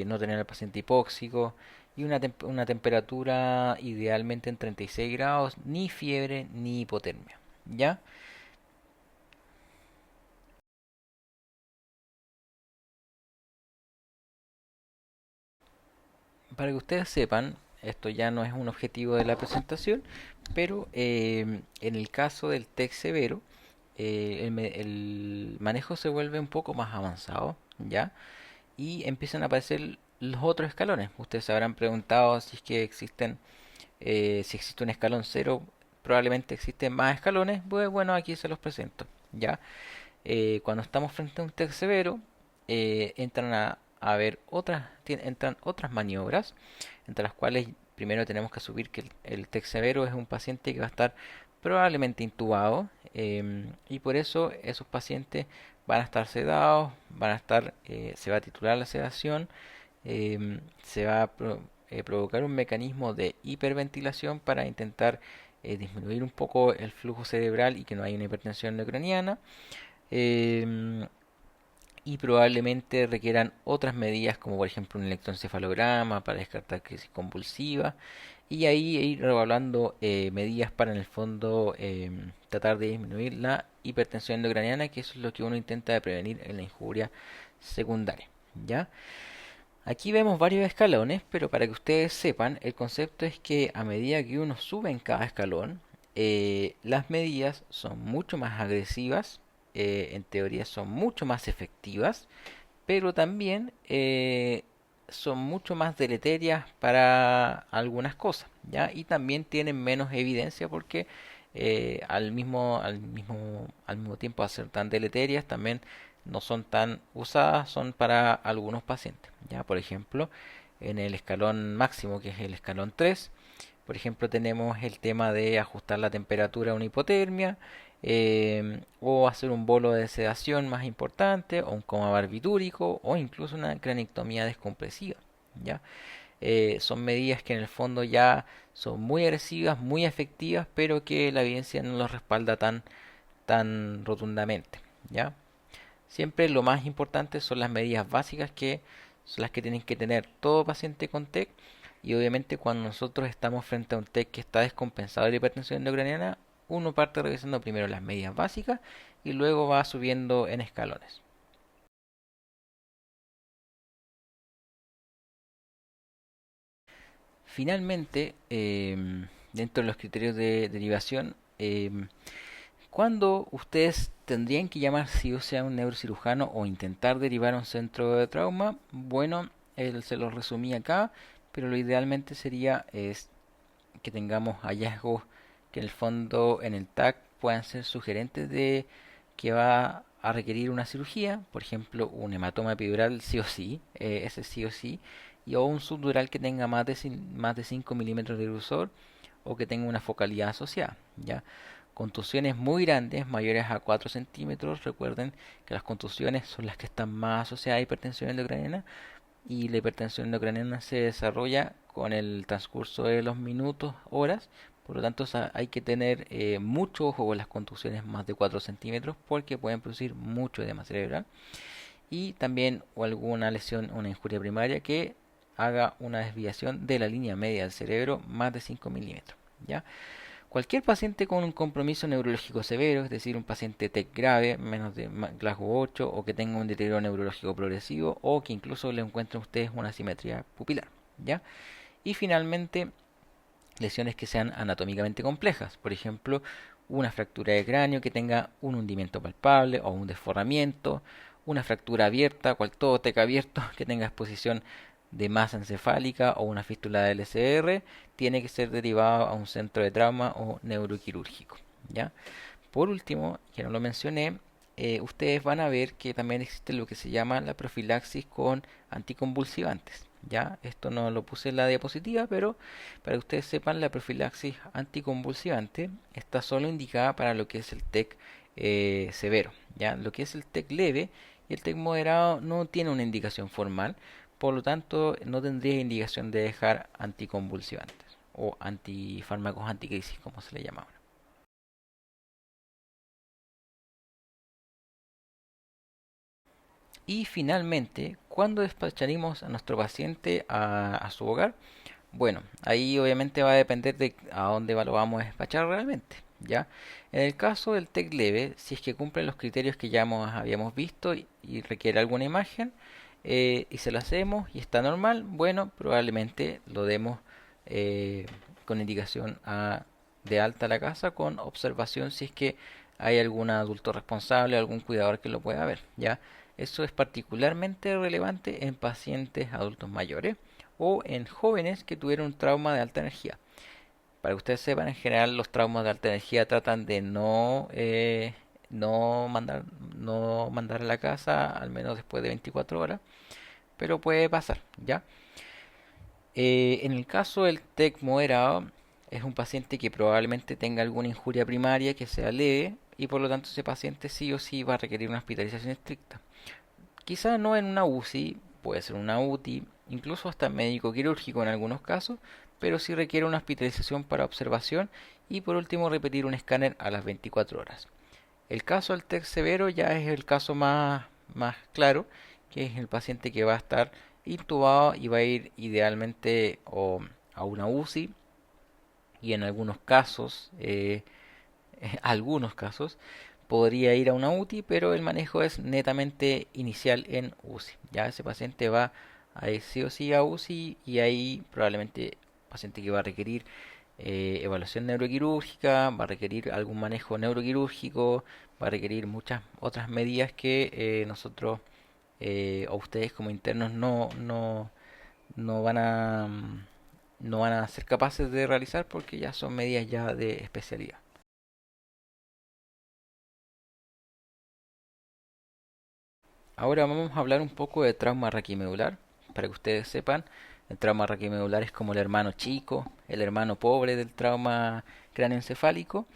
no tener al paciente hipóxico y una temperatura idealmente en 36 grados, ni fiebre ni hipotermia, ¿ya? Para que ustedes sepan, esto ya no es un objetivo de la presentación, pero en el caso del TEC severo, el manejo se vuelve un poco más avanzado, ¿ya? Y empiezan a aparecer los otros escalones. Ustedes se habrán preguntado si es que existen, si existe un escalón cero, probablemente existen más escalones. Pues bueno, aquí se los presento, ¿ya? Cuando estamos frente a un TEC severo, entran a ver entran otras maniobras, entre las cuales primero tenemos que asumir que el TEC severo es un paciente que va a estar probablemente intubado, y por eso esos pacientes van a estar sedados, se va a titular la sedación, se va a provocar un mecanismo de hiperventilación para intentar disminuir un poco el flujo cerebral y que no haya una hipertensión neurocraniana, em, y probablemente requieran otras medidas como por ejemplo un electroencefalograma para descartar crisis convulsiva y ahí ir evaluando medidas para en el fondo tratar de disminuir la hipertensión endocraniana, que eso es lo que uno intenta de prevenir en la injuria secundaria, ¿ya? Aquí vemos varios escalones, pero para que ustedes sepan, el concepto es que a medida que uno sube en cada escalón, las medidas son mucho más agresivas, en teoría son mucho más efectivas, pero también son mucho más deleterias para algunas cosas, ¿ya? Y también tienen menos evidencia porque al mismo tiempo de ser tan deleterias, también no son tan usadas, son para algunos pacientes, ¿ya? Por ejemplo, en el escalón máximo, que es el escalón 3, por ejemplo, tenemos el tema de ajustar la temperatura a una hipotermia, o hacer un bolo de sedación más importante, o un coma barbitúrico, o incluso una cranectomía descompresiva, ¿ya? Son medidas que en el fondo ya son muy agresivas, muy efectivas, pero que la evidencia no los respalda tan rotundamente, ¿ya? Siempre lo más importante son las medidas básicas, que son las que tienen que tener todo paciente con TEC, y obviamente cuando nosotros estamos frente a un TEC que está descompensado de la hipertensión endocraniana, uno parte revisando primero las medidas básicas y luego va subiendo en escalones. Finalmente, dentro de los criterios de derivación, ¿cuándo ustedes tendrían que llamar sí o sí a un neurocirujano o intentar derivar a un centro de trauma? Bueno, él se lo resumí acá, pero lo idealmente sería es que tengamos hallazgos que en el fondo en el TAC puedan ser sugerentes de que va a requerir una cirugía, por ejemplo, un hematoma epidural sí o sí, ese sí o sí, y o un subdural que tenga más de 5 milímetros de grosor o que tenga una focalidad asociada, ¿ya? Contusiones muy grandes, mayores a 4 centímetros, recuerden que las contusiones son las que están más asociadas a hipertensión endocraniana, y la hipertensión endocraniana se desarrolla con el transcurso de los minutos, horas. Por lo tanto, hay que tener mucho ojo con las contusiones más de 4 centímetros porque pueden producir mucho edema cerebral. Y también o alguna lesión, una injuria primaria que haga una desviación de la línea media del cerebro más de 5 milímetros, ¿ya? Cualquier paciente con un compromiso neurológico severo, es decir, un paciente TEC grave, menos de Glasgow 8, o que tenga un deterioro neurológico progresivo, o que incluso le encuentren ustedes una asimetría pupilar, ¿ya? Y finalmente, lesiones que sean anatómicamente complejas, por ejemplo, una fractura de cráneo que tenga un hundimiento palpable o un desforramiento, una fractura abierta, cual todo TEC abierto, que tenga exposición de masa encefálica o una fístula de LCR, tiene que ser derivado a un centro de trauma o neuroquirúrgico, ¿ya? Por último, que no lo mencioné, ustedes van a ver que también existe lo que se llama la profilaxis con anticonvulsivantes, Ya, esto no lo puse en la diapositiva, pero para que ustedes sepan, la profilaxis anticonvulsivante está solo indicada para lo que es el TEC severo. Ya, lo que es el TEC leve y el TEC moderado no tiene una indicación formal, por lo tanto no tendría indicación de dejar anticonvulsivantes o antifármacos anticrisis, como se le llama ahora. Y finalmente, ¿cuándo despacharemos a nuestro paciente a su hogar? Bueno, ahí obviamente va a depender de a dónde lo vamos a despachar realmente, ¿ya? En el caso del TEC leve, si es que cumple los criterios que ya habíamos visto y requiere alguna imagen, y se lo hacemos y está normal, bueno, probablemente lo demos eh, con indicación de alta a la casa con observación si es que hay algún adulto responsable, algún cuidador que lo pueda ver, ¿ya? Eso es particularmente relevante en pacientes adultos mayores o en jóvenes que tuvieron un trauma de alta energía. Para que ustedes sepan, en general los traumas de alta energía tratan de no mandar, no mandar a la casa al menos después de 24 horas, pero puede pasar, ¿ya? En el caso del TEC moderado, es un paciente que probablemente tenga alguna injuria primaria que sea leve y por lo tanto ese paciente sí o sí va a requerir una hospitalización estricta. Quizá no en una UCI, puede ser una UTI, incluso hasta médico quirúrgico en algunos casos, pero sí requiere una hospitalización para observación y por último repetir un escáner a las 24 horas. El caso del TEC severo ya es el caso más claro, que es el paciente que va a estar intubado y va a ir idealmente a una UCI y en algunos casos podría ir a una UTI, pero el manejo es netamente inicial en UCI. Ya ese paciente va a ir sí o sí a UCI y ahí probablemente paciente que va a requerir evaluación neuroquirúrgica, va a requerir algún manejo neuroquirúrgico, va a requerir muchas otras medidas que nosotros o ustedes como internos no van no van a ser capaces de realizar porque ya son medidas ya de especialidad. Ahora vamos a hablar un poco de trauma raquimedular. Para que ustedes sepan, el trauma raquimedular es como el hermano chico, el hermano pobre del trauma cráneoencefálico,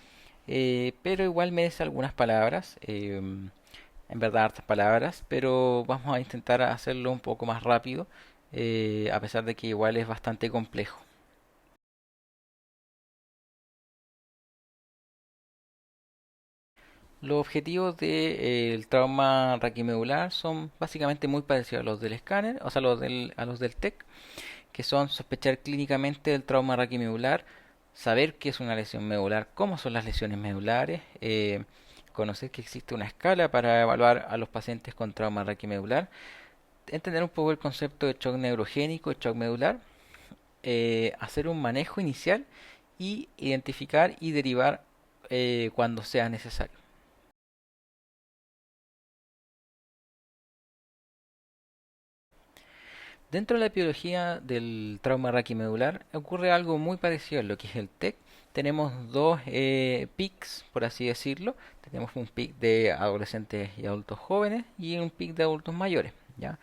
pero igual merece algunas palabras, en verdad hartas palabras, pero vamos a intentar hacerlo un poco más rápido, a pesar de que igual es bastante complejo. Los objetivos del trauma raquimedular son básicamente muy parecidos a los del escáner, o sea, a los del TEC, que son sospechar clínicamente del trauma raquimedular, saber qué es una lesión medular, cómo son las lesiones medulares, conocer que existe una escala para evaluar a los pacientes con trauma raquimedular, entender un poco el concepto de shock neurogénico, shock medular, hacer un manejo inicial y identificar y derivar cuando sea necesario. Dentro de la epidemiología del trauma raquimedular ocurre algo muy parecido a lo que es el TEC. Tenemos dos peaks, por así decirlo. Tenemos un peak de adolescentes y adultos jóvenes y un peak de adultos mayores, ¿ya?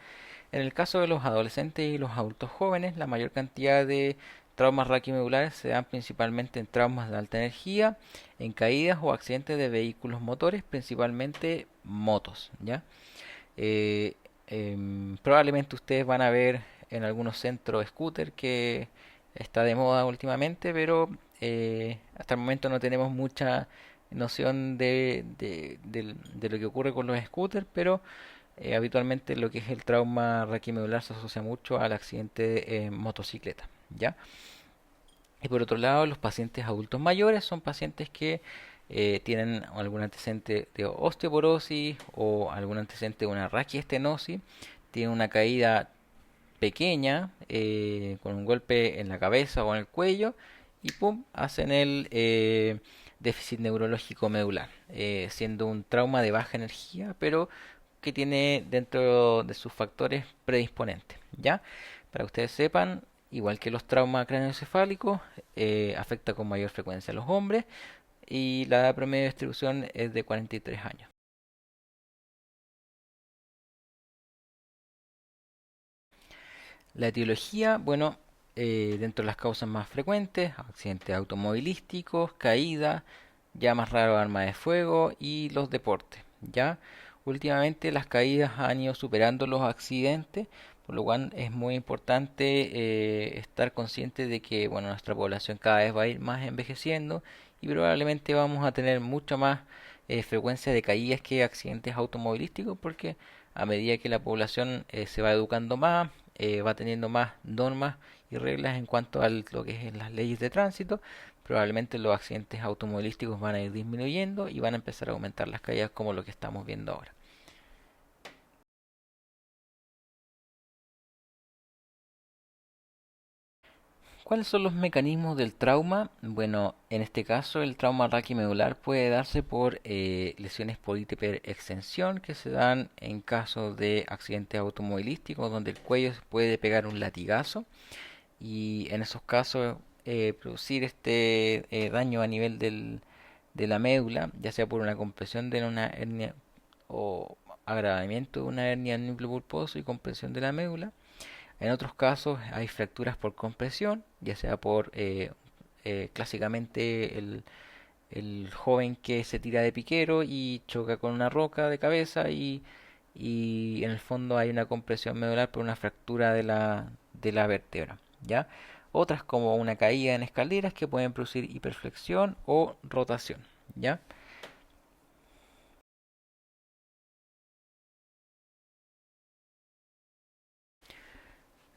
En el caso de los adolescentes y los adultos jóvenes, la mayor cantidad de traumas raquimedulares se dan principalmente en traumas de alta energía, en caídas o accidentes de vehículos motores, principalmente motos, ¿ya? Eh, Probablemente ustedes van a ver en algunos centros scooter que está de moda últimamente, pero hasta el momento no tenemos mucha noción de lo que ocurre con los scooters, pero habitualmente lo que es el trauma raquimedular se asocia mucho al accidente en motocicleta, ¿ya? Y por otro lado, los pacientes adultos mayores son pacientes que tienen algún antecedente de osteoporosis o algún antecedente de una raquiestenosis, tienen una caída pequeña con un golpe en la cabeza o en el cuello y pum, hacen el déficit neurológico medular, siendo un trauma de baja energía, pero que tiene dentro de sus factores predisponentes, ¿ya? Para que ustedes sepan, igual que los traumas craneoencefálicos, afecta con mayor frecuencia a los hombres y la edad promedio de distribución es de 43 años. La etiología, bueno, dentro de las causas más frecuentes, accidentes automovilísticos, caídas, ya más raro arma de fuego y los deportes, ¿ya? Últimamente las caídas han ido superando los accidentes, por lo cual es muy importante estar consciente de que, bueno, nuestra población cada vez va a ir más envejeciendo y probablemente vamos a tener mucha más frecuencia de caídas que accidentes automovilísticos, porque a medida que la población se va educando más, va teniendo más normas y reglas en cuanto a lo que es las leyes de tránsito, probablemente los accidentes automovilísticos van a ir disminuyendo y van a empezar a aumentar las caídas como lo que estamos viendo ahora. ¿Cuáles son los mecanismos del trauma? Bueno, en este caso el trauma raquimedular puede darse por lesiones por hiperextensión que se dan en caso de accidentes automovilísticos donde el cuello se puede pegar un latigazo y en esos casos producir este daño a nivel de la médula, ya sea por una compresión de una hernia o agravamiento de una hernia en núcleo pulposo y compresión de la médula. En otros casos hay fracturas por compresión, ya sea por clásicamente el joven que se tira de piquero y choca con una roca de cabeza y en el fondo hay una compresión medular por una fractura de la vértebra, ¿ya? Otras como una caída en escaleras que pueden producir hiperflexión o rotación, ¿ya?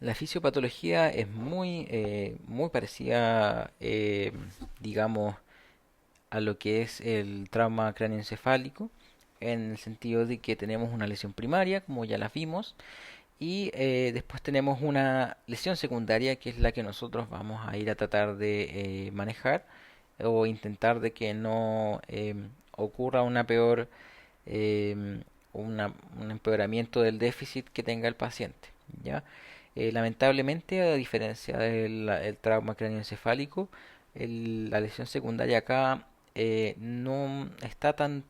La fisiopatología es muy parecida, digamos, a lo que es el trauma cráneoencefálico, en el sentido de que tenemos una lesión primaria, como ya la vimos, y después tenemos una lesión secundaria, que es la que nosotros vamos a ir a tratar de manejar o intentar de que no ocurra una peor, un empeoramiento del déficit que tenga el paciente, ¿ya? Lamentablemente, a diferencia del trauma cráneoencefálico, la lesión secundaria acá no está tan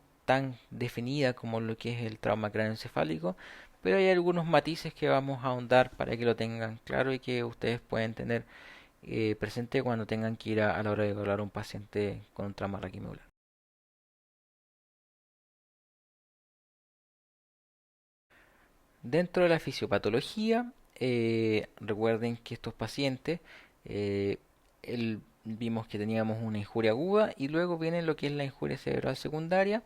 definida como lo que es el trauma cráneoencefálico, pero hay algunos matices que vamos a ahondar para que lo tengan claro y que ustedes pueden tener presente cuando tengan que ir a la hora de evaluar a un paciente con un trauma raquimedular. Dentro de la fisiopatología, recuerden que estos pacientes, eh, vimos que teníamos una injuria aguda y luego viene lo que es la injuria cerebral secundaria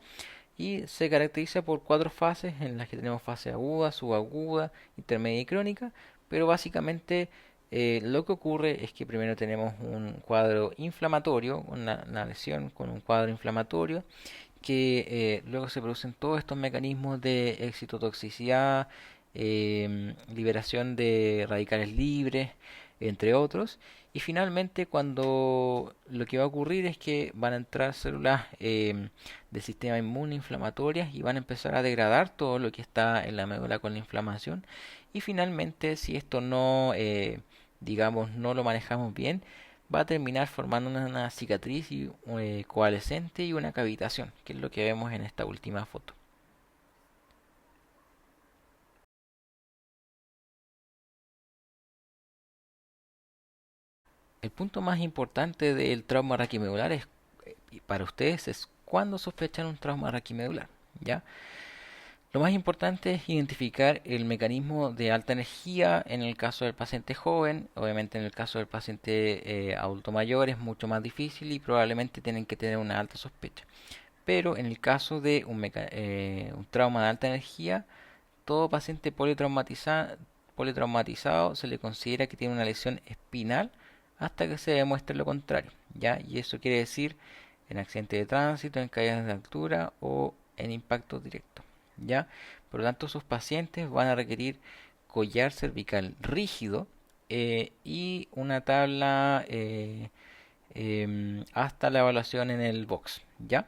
y se caracteriza por cuatro fases en las que tenemos fase aguda, subaguda, intermedia y crónica, pero básicamente lo que ocurre es que primero tenemos un cuadro inflamatorio, una lesión con un cuadro inflamatorio, que luego se producen todos estos mecanismos de excitotoxicidad, liberación de radicales libres, entre otros. Y finalmente, cuando lo que va a ocurrir es que van a entrar células del sistema inmune inflamatorias y van a empezar a degradar todo lo que está en la médula con la inflamación. Y finalmente, si esto no, digamos, no lo manejamos bien, va a terminar formando una cicatriz coalescente y una cavitación, que es lo que vemos en esta última foto. El punto más importante del trauma raquimedular es, para ustedes es cuándo sospechan un trauma raquimedular, ¿ya? Lo más importante es identificar el mecanismo de alta energía en el caso del paciente joven. Obviamente en el caso del paciente adulto mayor es mucho más difícil y probablemente tienen que tener una alta sospecha. Pero en el caso de un trauma de alta energía, todo paciente politraumatizado se le considera que tiene una lesión espinal hasta que se demuestre lo contrario, ¿ya? Y eso quiere decir en accidente de tránsito, en caídas de altura o en impacto directo, ¿ya? Por lo tanto, sus pacientes van a requerir collar cervical rígido y una tabla hasta la evaluación en el box, ¿ya?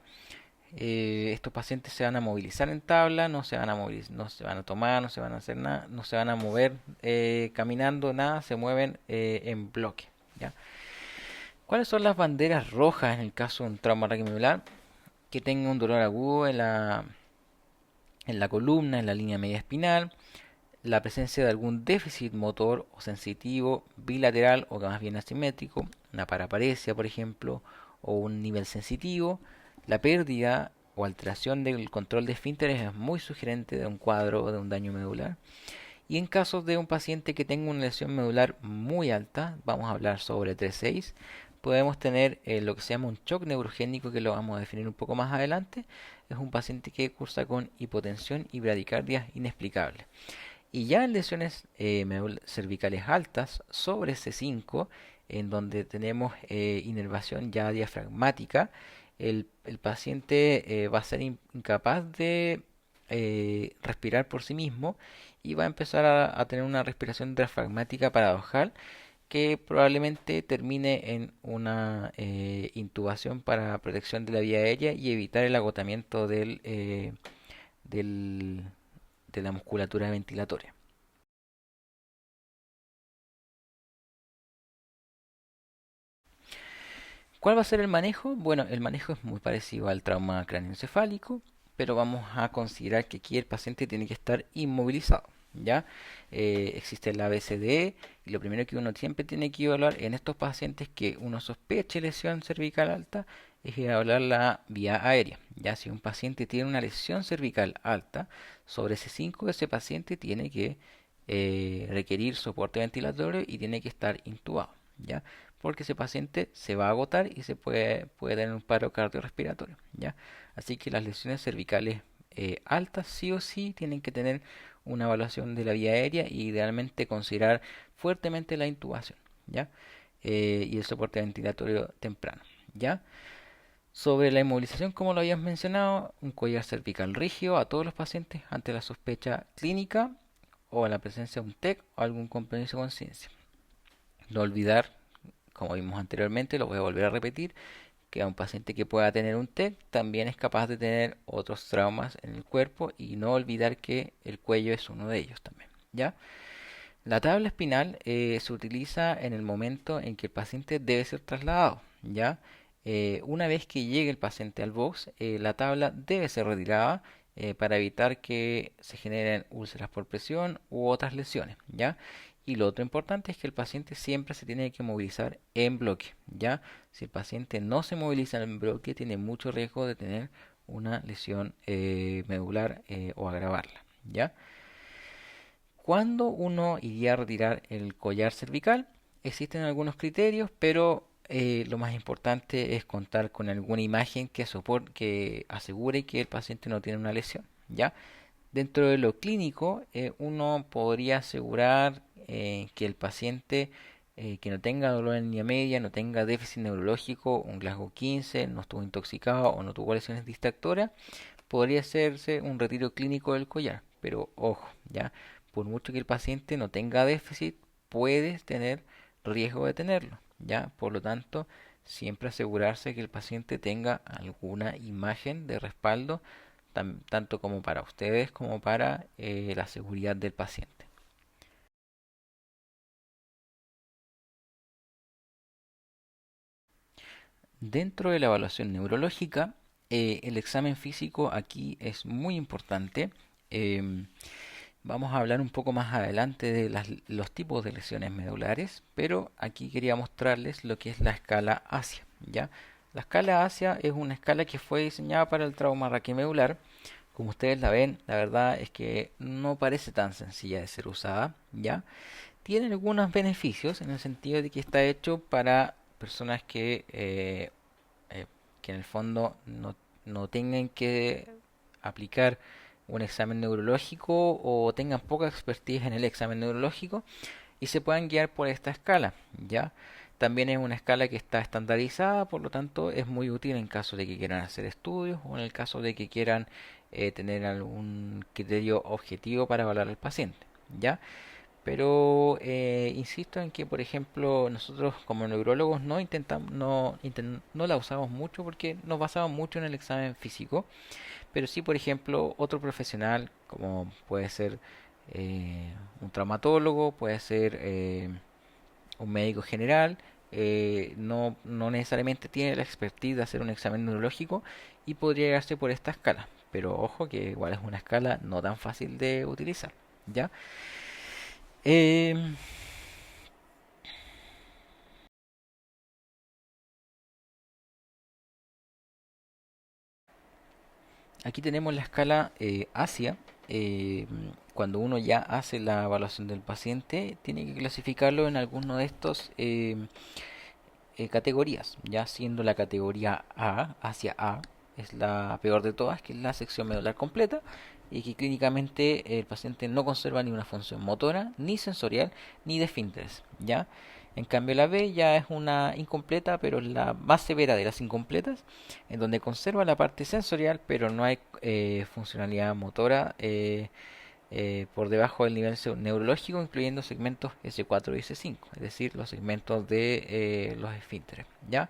Estos pacientes se van a movilizar en tabla, no se van a movilizar, no se van a tomar, no se van a hacer nada, no se van a mover caminando, nada, se mueven en bloque, ¿ya? ¿Cuáles son las banderas rojas en el caso de un trauma raquimedular? Que tenga un dolor agudo en la columna, en la línea media espinal, la presencia de algún déficit motor o sensitivo bilateral o más bien asimétrico, una paraparesia por ejemplo, o un nivel sensitivo, la pérdida o alteración del control de esfínteres es muy sugerente de un cuadro de un daño medular. Y en casos de un paciente que tenga una lesión medular muy alta, vamos a hablar sobre 3.6, podemos tener lo que se llama un shock neurogénico, que lo vamos a definir un poco más adelante. Es un paciente que cursa con hipotensión y bradicardia inexplicable. Y ya en lesiones cervicales altas, sobre C5, en donde tenemos inervación ya diafragmática, el paciente va a ser incapaz de respirar por sí mismo y va a empezar a tener una respiración diafragmática paradojal que probablemente termine en una intubación para protección de la vía aérea y evitar el agotamiento del- de la musculatura ventilatoria. ¿Cuál va a ser el manejo? Bueno, el manejo es muy parecido al trauma cráneoencefálico, pero vamos a considerar que aquí el paciente tiene que estar inmovilizado. ¿Ya? Existe el ABCDE y lo primero que uno siempre tiene que evaluar en estos pacientes que uno sospeche lesión cervical alta es evaluar la vía aérea. Ya si un paciente tiene una lesión cervical alta, sobre ese 5 ese paciente tiene que requerir soporte ventilatorio y tiene que estar intubado. ¿Ya? Porque ese paciente se va a agotar y puede tener un paro cardiorrespiratorio, ¿ya? Así que las lesiones cervicales altas sí o sí tienen que tener una evaluación de la vía aérea y idealmente considerar fuertemente la intubación, ¿ya? Y el soporte ventilatorio temprano, ¿ya? Sobre la inmovilización, como lo habías mencionado, un collar cervical rígido a todos los pacientes ante la sospecha clínica o la presencia de un TEC o algún compromiso de conciencia. No olvidar, como vimos anteriormente, lo voy a volver a repetir, que a un paciente que pueda tener un TEC también es capaz de tener otros traumas en el cuerpo y no olvidar que el cuello es uno de ellos también, ¿ya? La tabla espinal se utiliza en el momento en que el paciente debe ser trasladado, ¿ya? Una vez que llegue el paciente al box, la tabla debe ser retirada para evitar que se generen úlceras por presión u otras lesiones, ¿ya? Y lo otro importante es que el paciente siempre se tiene que movilizar en bloque, ¿ya? Si el paciente no se moviliza en bloque, tiene mucho riesgo de tener una lesión medular o agravarla, ¿ya? ¿Cuándo uno iría a retirar el collar cervical? Existen algunos criterios, pero lo más importante es contar con alguna imagen que asegure que el paciente no tiene una lesión, ¿ya? Dentro de lo clínico, uno podría asegurar que el paciente que no tenga dolor en línea media, no tenga déficit neurológico, un Glasgow 15, no estuvo intoxicado o no tuvo lesiones distractoras, podría hacerse un retiro clínico del collar. Pero ojo, ya, por mucho que el paciente no tenga déficit, puede tener riesgo de tenerlo, ya. Por lo tanto, siempre asegurarse que el paciente tenga alguna imagen de respaldo, tanto como para ustedes como para la seguridad del paciente. Dentro de la evaluación neurológica, el examen físico aquí es muy importante. Em, Vamos a hablar un poco más adelante de los tipos de lesiones medulares, pero aquí quería mostrarles lo que es la escala ASIA, ¿ya? La escala ASIA es una escala que fue diseñada para el trauma raquimedular. Como ustedes la ven, la verdad es que no parece tan sencilla de ser usada, ¿ya? Tiene algunos beneficios en el sentido de que está hecho para personas eh, que en el fondo no tengan que aplicar un examen neurológico o tengan poca expertise en el examen neurológico y se puedan guiar por esta escala, ¿ya? También es una escala que está estandarizada, por lo tanto es muy útil en caso de que quieran hacer estudios o en el caso de que quieran tener algún criterio objetivo para evaluar al paciente, ¿ya? Pero insisto en que, por ejemplo, nosotros como neurólogos no la usamos mucho porque nos basamos mucho en el examen físico, pero sí, por ejemplo, otro profesional, como puede ser un traumatólogo, puede ser un médico general, no necesariamente tiene la expertise de hacer un examen neurológico y podría llegarse por esta escala. Pero ojo que igual es una escala no tan fácil de utilizar. ¿ya? Em, Aquí tenemos la escala ASIA. eh, Cuando uno ya hace la evaluación del paciente, tiene que clasificarlo en alguno de estos categorías, ya siendo la categoría A, hacia A, es la peor de todas, que es la sección medular completa, y que clínicamente el paciente no conserva ni una función motora, ni sensorial, ni de esfínteres, ¿ya? En cambio la B ya es una incompleta, pero es la más severa de las incompletas, en donde conserva la parte sensorial, pero no hay funcionalidad motora por debajo del nivel neurológico, incluyendo segmentos S4 y S5, es decir, los segmentos de los esfínteres, ¿ya?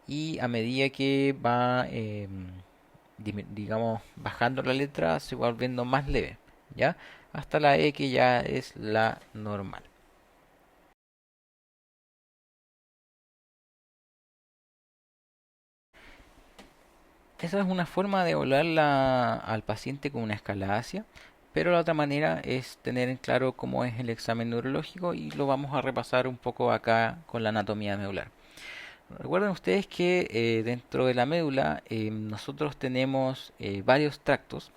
Y a medida que va, digamos, bajando la letra, se va volviendo más leve, ¿ya? Hasta la E, que ya es la normal. Esa es una forma de evaluar al paciente con una escala ASIA, pero la otra manera es tener en claro cómo es el examen neurológico y lo vamos a repasar un poco acá con la anatomía medular. Recuerden ustedes que dentro de la médula nosotros tenemos varios tractos.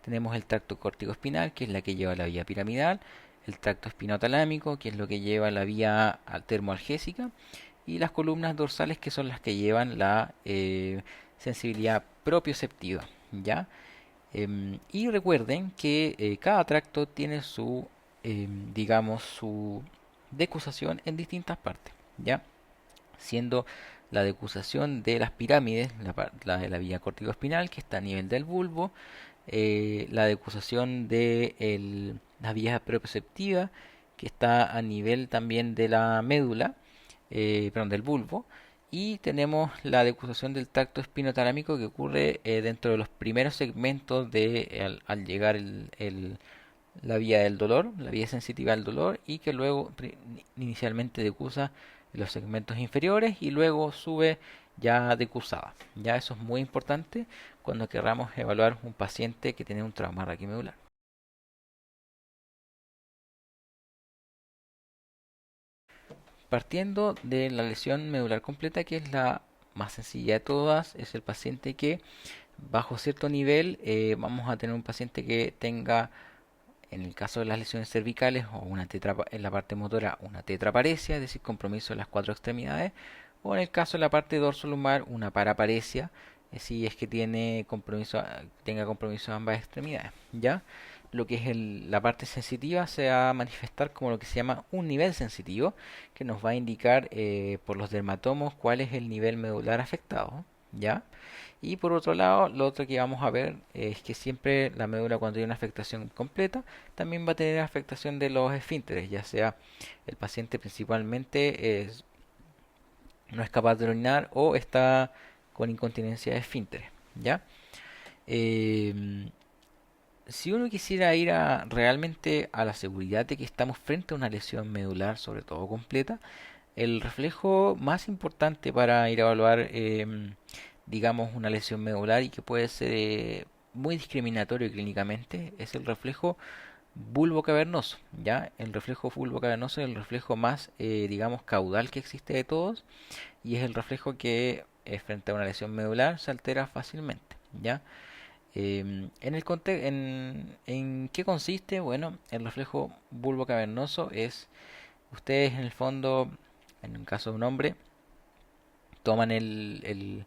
Tenemos el tracto córtico-espinal, que es la que lleva la vía piramidal, el tracto espinotalámico, que es lo que lleva la vía termoalgésica, y las columnas dorsales, que son las que llevan la sensibilidad propioceptiva, ¿ya? Y recuerden que cada tracto tiene su, digamos, su decusación en distintas partes, ¿ya? Siendo la decusación de las pirámides, la de la vía córtico-espinal, que está a nivel del bulbo, la decusación de la vía propioceptiva, que está a nivel también de la médula, perdón, del bulbo, y tenemos la decusación del tracto espinotalámico, que ocurre dentro de los primeros segmentos al llegar la vía del dolor, la vía sensitiva al dolor, y que luego inicialmente decusa los segmentos inferiores y luego sube ya decusada. Ya eso es muy importante cuando queramos evaluar un paciente que tiene un trauma raquimedular. Partiendo de la lesión medular completa, que es la más sencilla de todas, es el paciente que bajo cierto nivel vamos a tener un paciente que tenga, en el caso de las lesiones cervicales o en la parte motora, una tetraparesia, es decir, compromiso de las cuatro extremidades, o en el caso de la parte dorsolumbar, una paraparesia, si es que tenga compromiso de ambas extremidades, ¿ya? Lo que es la parte sensitiva se va a manifestar como lo que se llama un nivel sensitivo, que nos va a indicar por los dermatomos cuál es el nivel medular afectado, ¿ya? Y por otro lado, lo otro que vamos a ver es que siempre la médula, cuando hay una afectación completa, también va a tener afectación de los esfínteres, ya sea el paciente principalmente no es capaz de orinar o está con incontinencia de esfínteres, ¿ya? Em, si uno quisiera ir realmente a la seguridad de que estamos frente a una lesión medular, sobre todo completa, el reflejo más importante para ir a evaluar, digamos, una lesión medular y que puede ser muy discriminatorio clínicamente es el reflejo bulbo cavernoso, ¿ya? El reflejo bulbo cavernoso es el reflejo más, digamos, caudal que existe de todos y es el reflejo que frente a una lesión medular se altera fácilmente, ¿ya? ¿En qué consiste? Bueno, el reflejo bulbo cavernoso es, ustedes en el fondo, en el caso de un hombre, toman el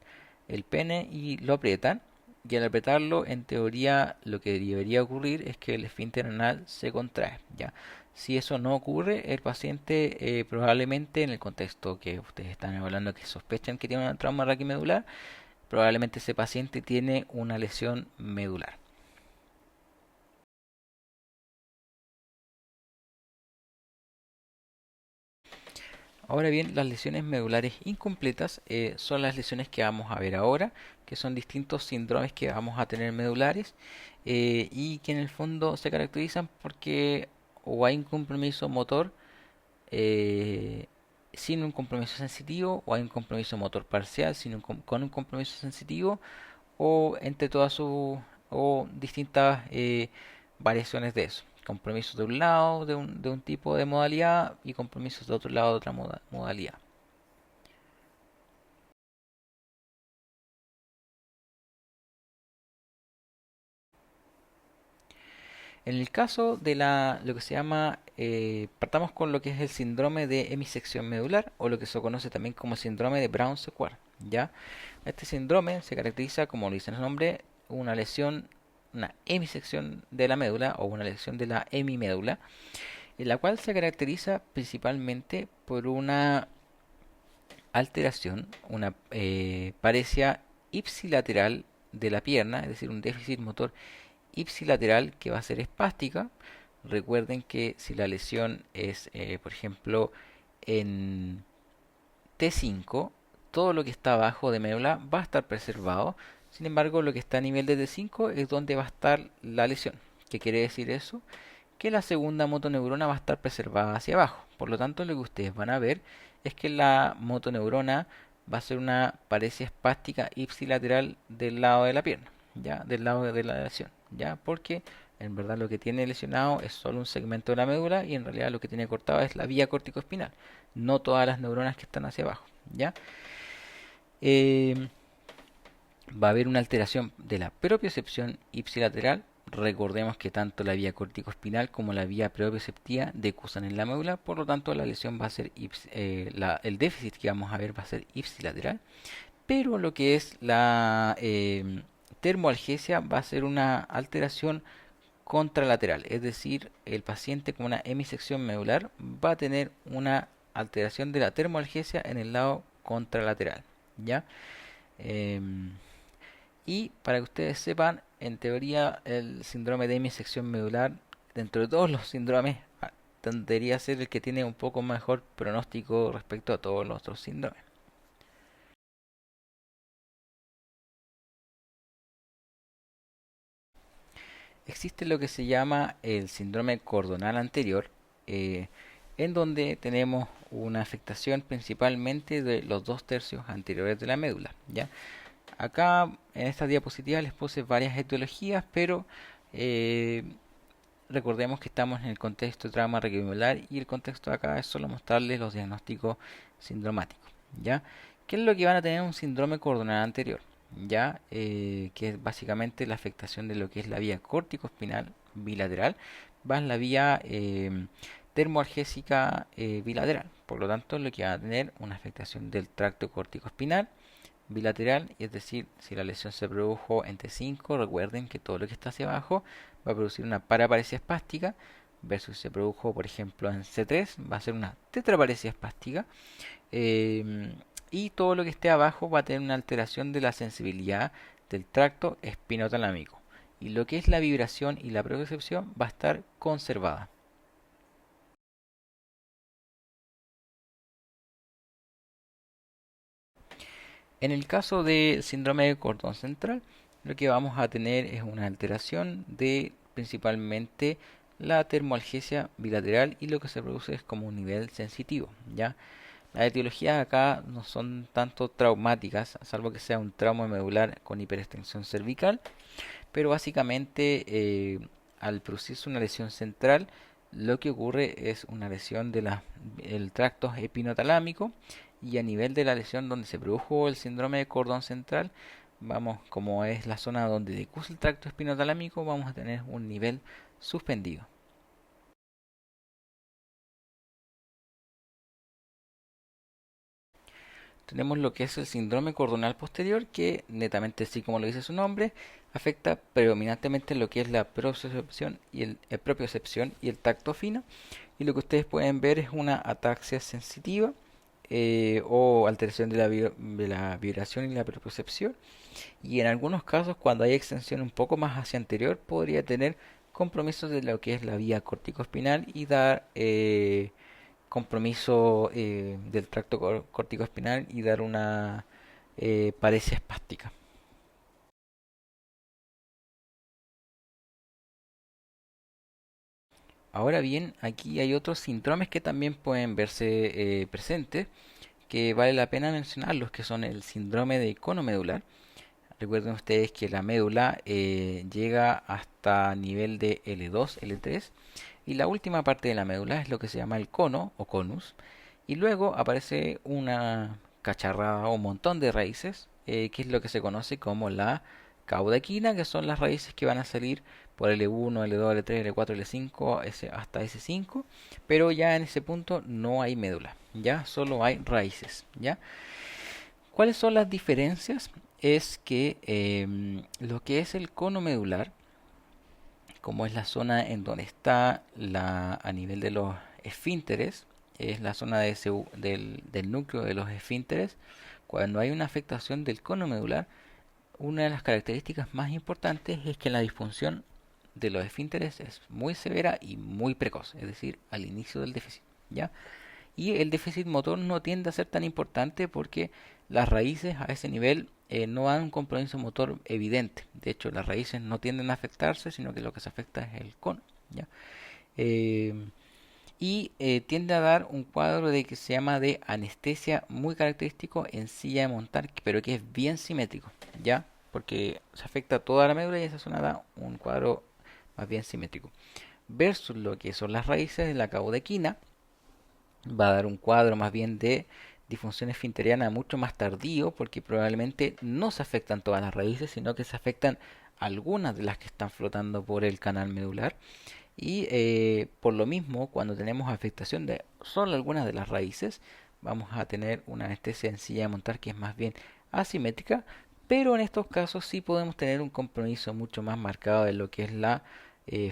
pene y lo aprietan. Y al apretarlo, en teoría, lo que debería ocurrir es que el esfínter anal se contrae, ¿ya? Si eso no ocurre, el paciente probablemente, en el contexto que ustedes están evaluando, que sospechan que tiene un trauma raquimedular, probablemente ese paciente tiene una lesión medular. Ahora bien, las lesiones medulares incompletas son las lesiones que vamos a ver ahora, que son distintos síndromes que vamos a tener medulares y que en el fondo se caracterizan porque o hay un compromiso motor eh, sin un compromiso sensitivo, o hay un compromiso motor parcial con un compromiso sensitivo, o entre todas sus o distintas variaciones de eso. compromisos de un lado de un tipo de modalidad y compromisos de otro lado de otra modalidad. En el caso de lo que se llama, partamos con lo que es el síndrome de hemisección medular o lo que se conoce también como síndrome de Brown-Séquard, ¿ya? Este síndrome se caracteriza, como lo dice el nombre, una lesión, una hemisección de la médula o una lesión de la hemimédula, en la cual se caracteriza principalmente por una alteración, una paresia ipsilateral de la pierna, es decir, un déficit motor ipsilateral que va a ser espástica. Recuerden que si la lesión es, por ejemplo, en T5, todo lo que está abajo de médula va a estar preservado. Sin embargo, lo que está a nivel de T5 es donde va a estar la lesión. ¿Qué quiere decir eso? Que la segunda motoneurona va a estar preservada hacia abajo. Por lo tanto, lo que ustedes van a ver es que la motoneurona va a ser una paresia espástica ipsilateral del lado de la pierna, ya, del lado de la lesión, ya, porque en verdad lo que tiene lesionado es solo un segmento de la médula y en realidad lo que tiene cortado es la vía corticoespinal, no todas las neuronas que están hacia abajo, ya. Eh, Va a haber una alteración de la propiocepción ipsilateral. Recordemos que tanto la vía corticoespinal como la vía propioceptiva decusan en la médula, por lo tanto la lesión va a ser el déficit que vamos a ver va a ser ipsilateral, pero lo que es la termoalgesia va a ser una alteración contralateral, es decir, el paciente con una hemisección medular va a tener una alteración de la termoalgesia en el lado contralateral, ¿ya? Em, y para que ustedes sepan, en teoría el síndrome de hemisección medular, dentro de todos los síndromes, tendería a ser el que tiene un poco mejor pronóstico respecto a todos los otros síndromes. Existe lo que se llama el síndrome cordonal anterior, eh, en donde tenemos una afectación principalmente de los dos tercios anteriores de la médula, ¿ya? Acá en esta diapositiva les puse varias etiologías, pero eh, recordemos que estamos en el contexto de trauma requimolar y el contexto de acá es solo mostrarles los diagnósticos sindromáticos, ¿ya? ¿Qué es lo que van a tener un síndrome cordonal anterior? ¿Ya? Que es básicamente la afectación de lo que es la vía corticoespinal bilateral, va en la vía termoalgésica bilateral. Por lo tanto, lo que va a tener una afectación del tracto corticoespinal bilateral, y es decir, si la lesión se produjo en T5, recuerden que todo lo que está hacia abajo va a producir una paraparesia espástica, versus si se produjo, por ejemplo, en C3, va a ser una tetraparesia espástica, eh, y todo lo que esté abajo va a tener una alteración de la sensibilidad del tracto espinotalámico, y lo que es la vibración y la propiocepción va a estar conservada. En el caso de síndrome de cordón central, lo que vamos a tener es una alteración de principalmente la termoalgesia bilateral y lo que se produce es como un nivel sensitivo, ¿ya? Las etiologías acá no son tanto traumáticas, salvo que sea un trauma medular con hiperextensión cervical, pero básicamente al producirse una lesión central, lo que ocurre es una lesión del tracto epinotalámico y a nivel de la lesión donde se produjo el síndrome de cordón central, vamos, como es la zona donde decusa el tracto espinotalámico, vamos a tener un nivel suspendido. Tenemos lo que es el síndrome cordonal posterior, que netamente, así como lo dice su nombre, afecta predominantemente lo que es la propiocepción y el propiocepción y el tacto fino. Y lo que ustedes pueden ver es una ataxia sensitiva o alteración de de la vibración y la propiocepción. Y en algunos casos, cuando hay extensión un poco más hacia anterior, podría tener compromisos de lo que es la vía corticoespinal y dar compromiso del tracto corticoespinal y dar una paresia espástica. Ahora bien, aquí hay otros síndromes que también pueden verse presentes, que vale la pena mencionarlos, que son el síndrome de cono medular. Recuerden ustedes que la médula llega hasta nivel de L2, L3 y la última parte de la médula es lo que se llama el cono o conus y luego aparece una cacharrada o un montón de raíces que es lo que se conoce como la caudequina, que son las raíces que van a salir por L1, L2, L3, L4, L5 hasta S5, pero ya en ese punto no hay médula, ya solo hay raíces, ¿ya? ¿Cuáles son las diferencias? Es que lo que es el cono medular, como es la zona en donde está a nivel de los esfínteres, es la zona del núcleo de los esfínteres, cuando hay una afectación del cono medular, una de las características más importantes es que la disfunción de los esfínteres es muy severa y muy precoz, es decir, al inicio del déficit, ¿ya? Y el déficit motor no tiende a ser tan importante porque las raíces a ese nivel no dan un compromiso motor evidente. De hecho, las raíces no tienden a afectarse, sino que lo que se afecta es el cono, ¿ya? Eh, Tiende a dar un cuadro de que se llama de anestesia muy característico en silla de montar, pero que es bien simétrico, ¿ya? Porque se afecta toda la médula y esa zona da un cuadro más bien simétrico. Versus lo que son las raíces de la caudequina, va a dar un cuadro más bien de disfunción esfinteriana mucho más tardío, porque probablemente no se afectan todas las raíces, sino que se afectan algunas de las que están flotando por el canal medular. Y por lo mismo, cuando tenemos afectación de solo algunas de las raíces, vamos a tener una anestesia en silla de montar que es más bien asimétrica, pero en estos casos sí podemos tener un compromiso mucho más marcado de lo que es la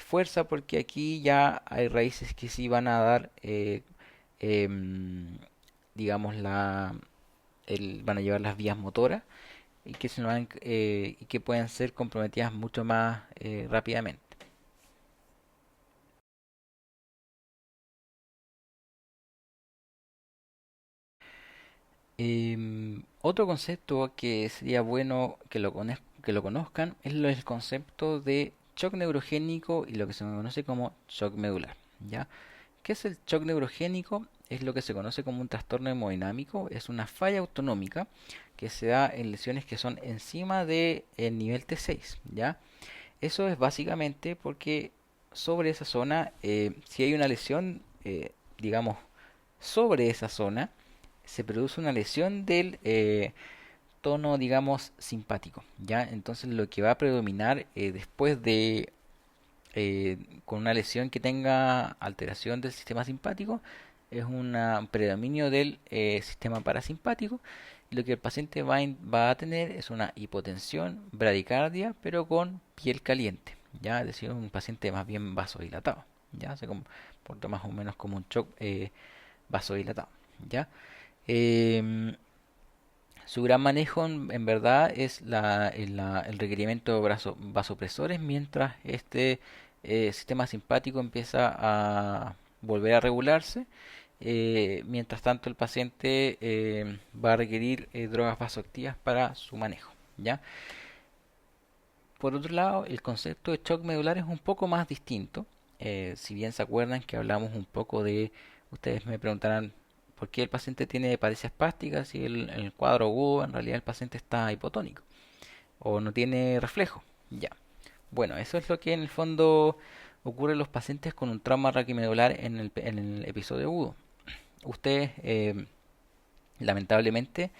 fuerza, porque aquí ya hay raíces que sí van a dar em, digamos, van a llevar las vías motoras y que, y que pueden ser comprometidas mucho más rápidamente. Otro concepto que sería bueno que lo conozcan es el concepto de shock neurogénico y lo que se conoce como shock medular, ¿ya? ¿Qué es el shock neurogénico? Es lo que se conoce como un trastorno hemodinámico, es una falla autonómica que se da en lesiones que son encima del nivel T6, ¿ya? Eso es básicamente porque sobre esa zona, si hay una lesión, digamos, sobre esa zona, se produce una lesión del tono, digamos, simpático, ¿ya? Entonces lo que va a predominar después de con una lesión que tenga alteración del sistema simpático es un predominio del sistema parasimpático. Y lo que el paciente va a tener es una hipotensión, bradicardia, pero con piel caliente, ¿ya? Es decir, un paciente más bien vasodilatado, ¿ya? Se comporta más o menos como un shock vasodilatado, ¿ya? Em, Su gran manejo en verdad es el requerimiento de vasopresores mientras este sistema simpático empieza a volver a regularse. Mientras tanto el paciente va a requerir drogas vasoactivas para su manejo, ¿ya? Por otro lado, el concepto de shock medular es un poco más distinto. Si bien se acuerdan que hablamos un poco de, ustedes me preguntarán por qué el paciente tiene paresia espástica si en el cuadro agudo en realidad el paciente está hipotónico o no tiene reflejo. Ya. Bueno, eso es lo que en el fondo ocurre en los pacientes con un trauma raquimedular en el episodio agudo. Ustedes, lamentablemente,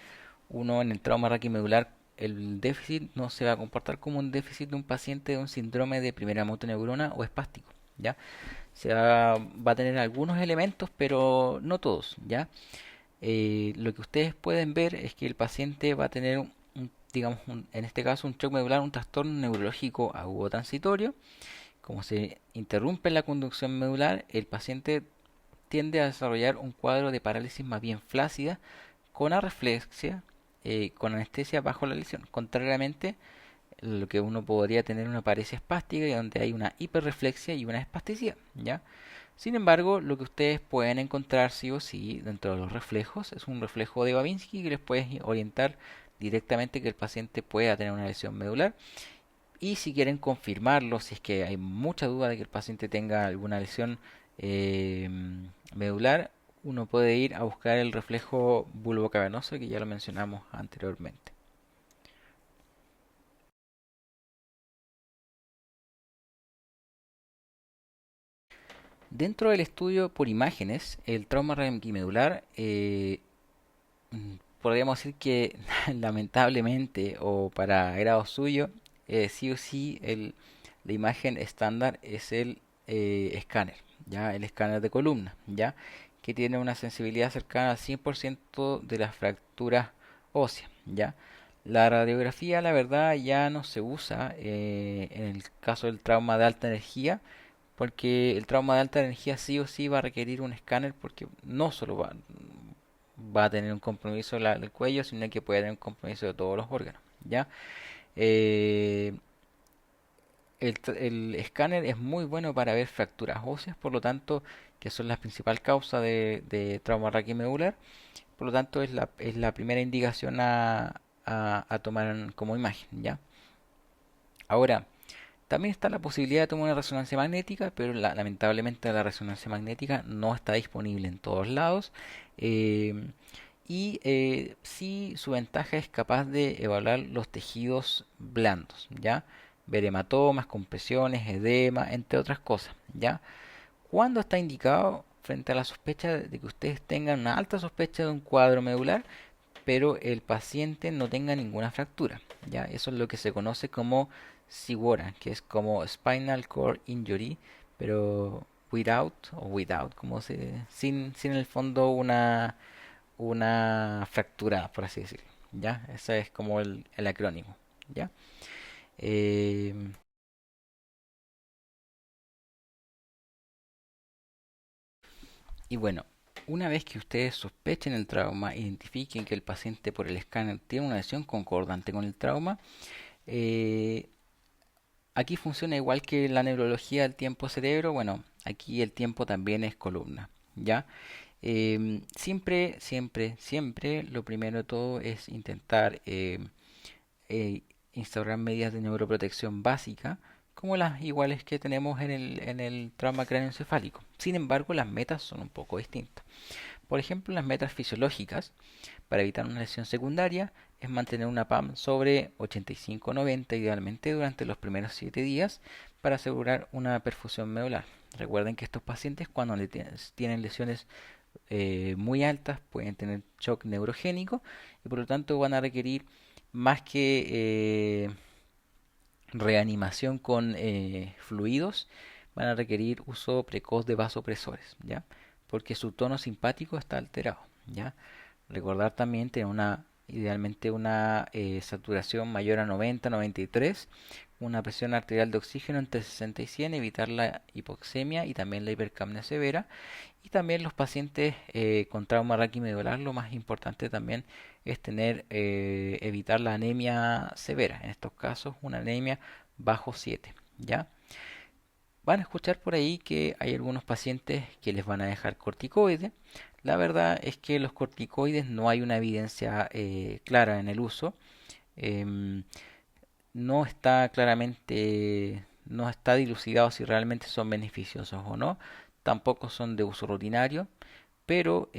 uno en el trauma raquimedular, el déficit no se va a comportar como un déficit de un paciente de un síndrome de primera motoneurona o espástico, ¿ya? Va a tener algunos elementos, pero no todos, ¿ya? Lo que ustedes pueden ver es que el paciente va a tener digamos, en este caso un shock medular, un trastorno neurológico agudo transitorio. Como se interrumpe la conducción medular, el paciente tiende a desarrollar un cuadro de parálisis más bien flácida con arreflexia, con anestesia bajo la lesión. Contrariamente, lo que uno podría tener una paresia espástica y donde hay una hiperreflexia y una espasticidad, ¿ya? Sin embargo, lo que ustedes pueden encontrar sí o sí dentro de los reflejos es un reflejo de Babinski que les puede orientar directamente que el paciente pueda tener una lesión medular. Y si quieren confirmarlo, si es que hay mucha duda de que el paciente tenga alguna lesión eh, medular, uno puede ir a buscar el reflejo bulbocavernoso que ya lo mencionamos anteriormente. Dentro del estudio por imágenes, el trauma raquimedular, podríamos decir que lamentablemente o para grado suyo, sí o sí la imagen estándar es el escáner, ya el escáner de columna, ya que tiene una sensibilidad cercana al 100% de las fracturas óseas, ya. La radiografía, la verdad, ya no se usa en el caso del trauma de alta energía, porque el trauma de alta energía sí o sí va a requerir un escáner, porque no solo va a tener un compromiso del cuello, sino que puede tener un compromiso de todos los órganos, ¿ya? Eh, el escáner es muy bueno para ver fracturas óseas, por lo tanto, que son la principal causa de trauma raquimedular, por lo tanto es la primera indicación a tomar como imagen, ¿ya? Ahora, también está la posibilidad de tomar una resonancia magnética, pero lamentablemente la resonancia magnética no está disponible en todos lados. eh, sí, su ventaja es capaz de evaluar los tejidos blandos, ¿ya? Ver hematomas, compresiones, edema, entre otras cosas, ¿ya? Cuando está indicado frente a la sospecha de que ustedes tengan una alta sospecha de un cuadro medular, pero el paciente no tenga ninguna fractura, ¿ya? Eso es lo que se conoce como SIWORA, que es como Spinal Cord Injury, pero without, sin en el fondo una fractura, por así decirlo, ¿ya? Ese es como el acrónimo, ¿ya? Eh, y bueno, una vez que ustedes sospechen el trauma, identifiquen que el paciente por el escáner tiene una lesión concordante con el trauma, eh, aquí funciona igual que la neurología del tiempo-cerebro. Bueno, aquí el tiempo también es columna, ¿ya? Siempre, lo primero de todo es intentar eh, instaurar medidas de neuroprotección básica, como las iguales que tenemos en el trauma cráneoencefálico. Sin embargo, las metas son un poco distintas. Por ejemplo, las metas fisiológicas para evitar una lesión secundaria es mantener una PAM sobre 85-90 idealmente durante los primeros 7 días para asegurar una perfusión medular. Recuerden que estos pacientes cuando tienen lesiones muy altas pueden tener shock neurogénico y por lo tanto van a requerir más que reanimación con fluidos, van a requerir uso precoz de vasopresores, ¿ya? Porque su tono simpático está alterado, ¿ya? Recordar también tener idealmente una saturación mayor a 90-93, una presión arterial de oxígeno entre 60 y 100, evitar la hipoxemia y también la hipercapnia severa. Y también los pacientes con trauma raquimedular, lo más importante también es evitar la anemia severa. En estos casos, una anemia bajo 7, ¿ya? Van a escuchar por ahí que hay algunos pacientes que les van a dejar corticoides. La verdad es que los corticoides no hay una evidencia clara en el uso. Em, no está claramente, no está dilucidado si realmente son beneficiosos o no. Tampoco son de uso rutinario, pero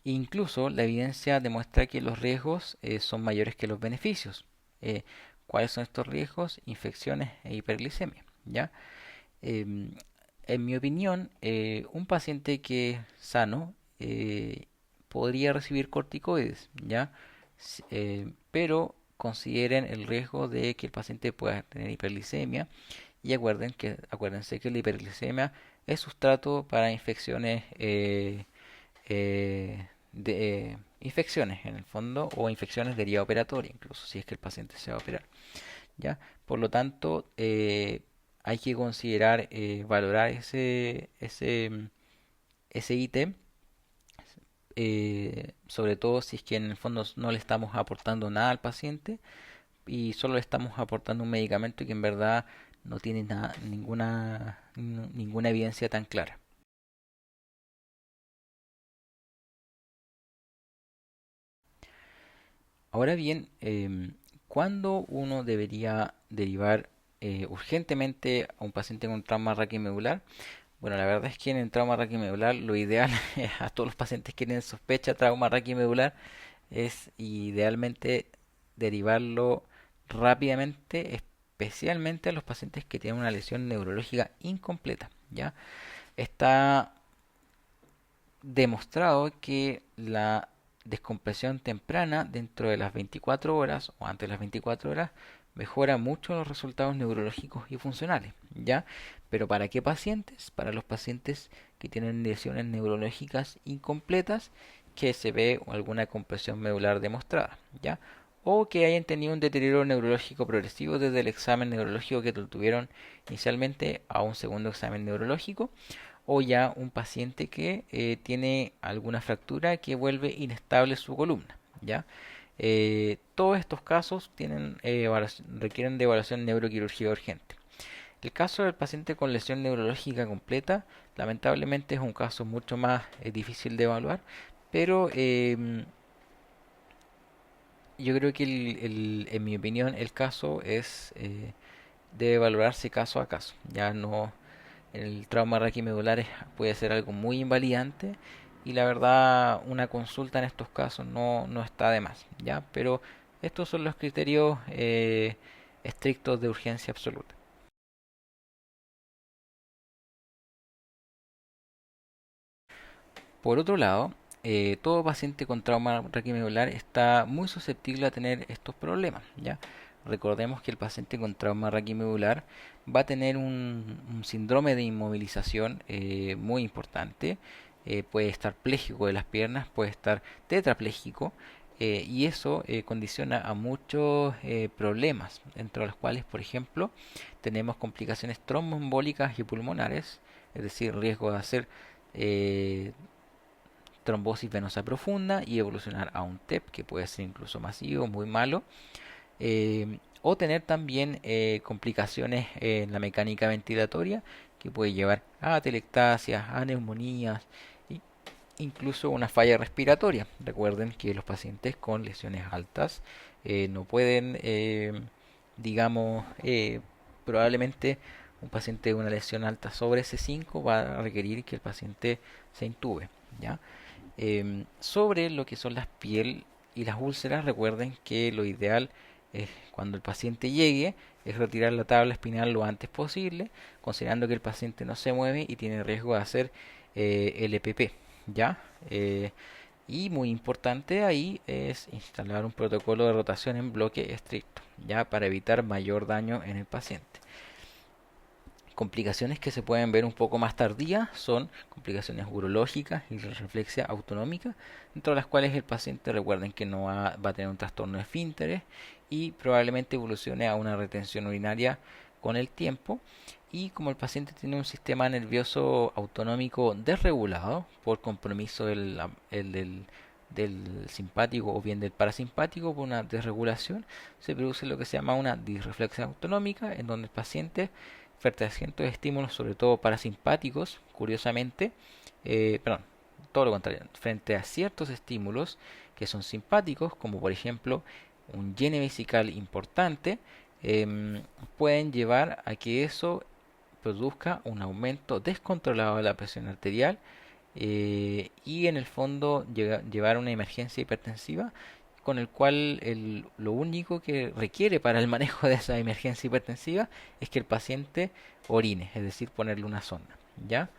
incluso la evidencia demuestra que los riesgos son mayores que los beneficios. Eh, ¿Cuáles son estos riesgos? Infecciones e hiperglicemia, ¿ya? Em, en mi opinión, un paciente que es sano podría recibir corticoides, ¿ya? Pero consideren el riesgo de que el paciente pueda tener hiperglicemia y acuérdense que la hiperglicemia es sustrato para infecciones en el fondo o infecciones de vía operatoria, incluso si es que el paciente se va a operar. ¿Ya? Por lo tanto, hay que considerar, valorar ese ítem, sobre todo si es que en el fondo no le estamos aportando nada al paciente y solo le estamos aportando un medicamento que en verdad no tiene ninguna evidencia tan clara. Ahora bien, ¿cuándo uno debería derivar urgentemente a un paciente con trauma raquimedular? Bueno, la verdad es que en el trauma raquimedular lo ideal a todos los pacientes que tienen sospecha de trauma raquimedular es idealmente derivarlo rápidamente, especialmente a los pacientes que tienen una lesión neurológica incompleta, ¿ya? está demostrado que la descompresión temprana dentro de las 24 horas o antes de las 24 horas mejora mucho los resultados neurológicos y funcionales, ¿ya? Pero ¿para qué pacientes? Para los pacientes que tienen lesiones neurológicas incompletas, que se ve alguna compresión medular demostrada, ¿ya? O que hayan tenido un deterioro neurológico progresivo desde el examen neurológico que tuvieron inicialmente a un segundo examen neurológico, o ya un paciente que tiene alguna fractura que vuelve inestable su columna, ¿ya? Todos estos casos requieren de evaluación neuroquirúrgica urgente. El caso del paciente con lesión neurológica completa, lamentablemente es un caso mucho más difícil de evaluar, pero yo creo que en mi opinión el caso debe valorarse caso a caso. Ya no, el trauma raquimedular puede ser algo muy invalidante y la verdad una consulta en estos casos no está de más, ¿ya? Pero estos son los criterios estrictos de urgencia absoluta. Por otro lado, todo paciente con trauma raquimedular está muy susceptible a tener estos problemas, ¿ya? Recordemos que el paciente con trauma raquimedular va a tener un síndrome de inmovilización muy importante. Puede estar pléjico de las piernas, puede estar tetrapléjico, y eso condiciona a muchos problemas, entre los cuales, por ejemplo, tenemos complicaciones tromboembólicas y pulmonares, es decir, riesgo de hacer eh, trombosis venosa profunda y evolucionar a un TEP, que puede ser incluso masivo, muy malo, o tener también complicaciones en la mecánica ventilatoria, que puede llevar a atelectasias, a neumonías, e incluso una falla respiratoria. Recuerden que los pacientes con lesiones altas no pueden, digamos, probablemente un paciente de una lesión alta sobre C5 va a requerir que el paciente se intube, ¿ya? Sobre lo que son las piel y las úlceras, recuerden que lo ideal es cuando el paciente llegue es retirar la tabla espinal lo antes posible, considerando que el paciente no se mueve y tiene riesgo de hacer LPP, ¿ya? Y muy importante ahí es instalar un protocolo de rotación en bloque estricto, ya para evitar mayor daño en el paciente. Complicaciones que se pueden ver un poco más tardías son complicaciones urológicas y reflexia autonómica, entre las cuales el paciente, recuerden que no va a tener un trastorno de esfínteres y probablemente evolucione a una retención urinaria con el tiempo. Y como el paciente tiene un sistema nervioso autonómico desregulado por compromiso del simpático o bien del parasimpático por una desregulación, se produce lo que se llama una disreflexia autonómica, en donde el paciente frente a ciertos estímulos, sobre todo parasimpáticos, curiosamente, perdón, todo lo contrario, frente a ciertos estímulos que son simpáticos, como por ejemplo un llene vesical importante, pueden llevar a que eso produzca un aumento descontrolado de la presión arterial y en el fondo llevar a una emergencia hipertensiva con el cual lo único que requiere para el manejo de esa emergencia hipertensiva es que el paciente orine, es decir, ponerle una sonda, ¿ya?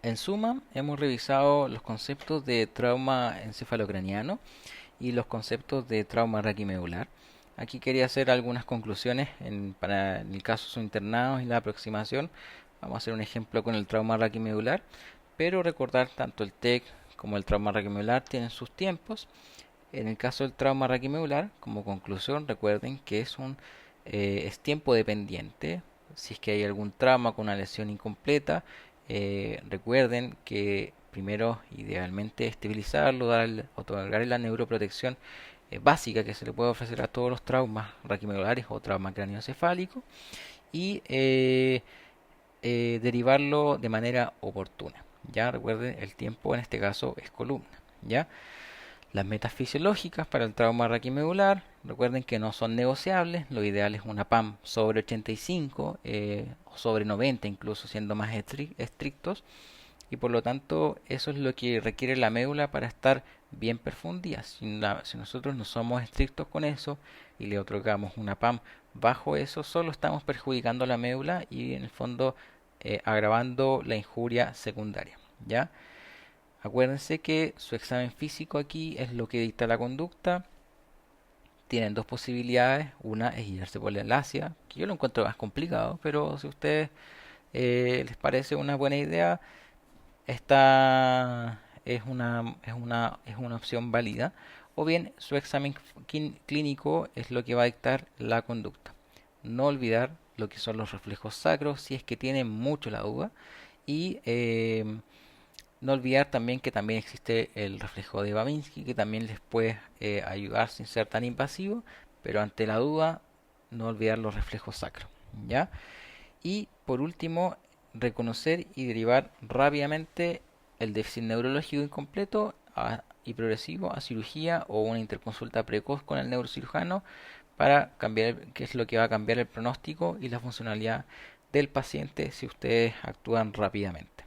En suma, hemos revisado los conceptos de trauma encefalocraniano y los conceptos de trauma raquimedular. Aquí quería hacer algunas conclusiones para el caso de sus internados y la aproximación. Vamos a hacer un ejemplo con el trauma raquimedular, pero recordar tanto el TEC como el trauma raquimedular tienen sus tiempos. En el caso del trauma raquimedular, como conclusión, recuerden que es tiempo dependiente. Si es que hay algún trauma con una lesión incompleta, recuerden que primero, idealmente, estabilizarlo, otorgarle la neuroprotección básica que se le puede ofrecer a todos los traumas raquimedulares o trauma craneoencefálico y derivarlo de manera oportuna. Ya recuerden, el tiempo en este caso es columna. Ya las metas fisiológicas para el trauma raquimedular, recuerden que no son negociables, lo ideal es una PAM sobre 85 o sobre 90, incluso siendo más estrictos. y por lo tanto eso es lo que requiere la médula para estar bien perfundida. Si nosotros no somos estrictos con eso y le otorgamos una PAM bajo eso, solo estamos perjudicando la médula y en el fondo agravando la injuria secundaria. ¿Ya? Acuérdense que su examen físico aquí es lo que dicta la conducta. Tienen dos posibilidades. Una es guiarse por la enlacia, que yo lo encuentro más complicado, pero si a ustedes les parece una buena idea, esta es una opción válida. O bien su examen clínico es lo que va a dictar la conducta. No olvidar lo que son los reflejos sacros si es que tienen mucho la duda. Y no olvidar también que también existe el reflejo de Babinski, que también les puede ayudar sin ser tan invasivo, pero ante la duda, no olvidar los reflejos sacros, ¿ya? Y por último, reconocer y derivar rápidamente el déficit neurológico incompleto y progresivo a cirugía o una interconsulta precoz con el neurocirujano para cambiar, qué es lo que va a cambiar el pronóstico y la funcionalidad del paciente si ustedes actúan rápidamente.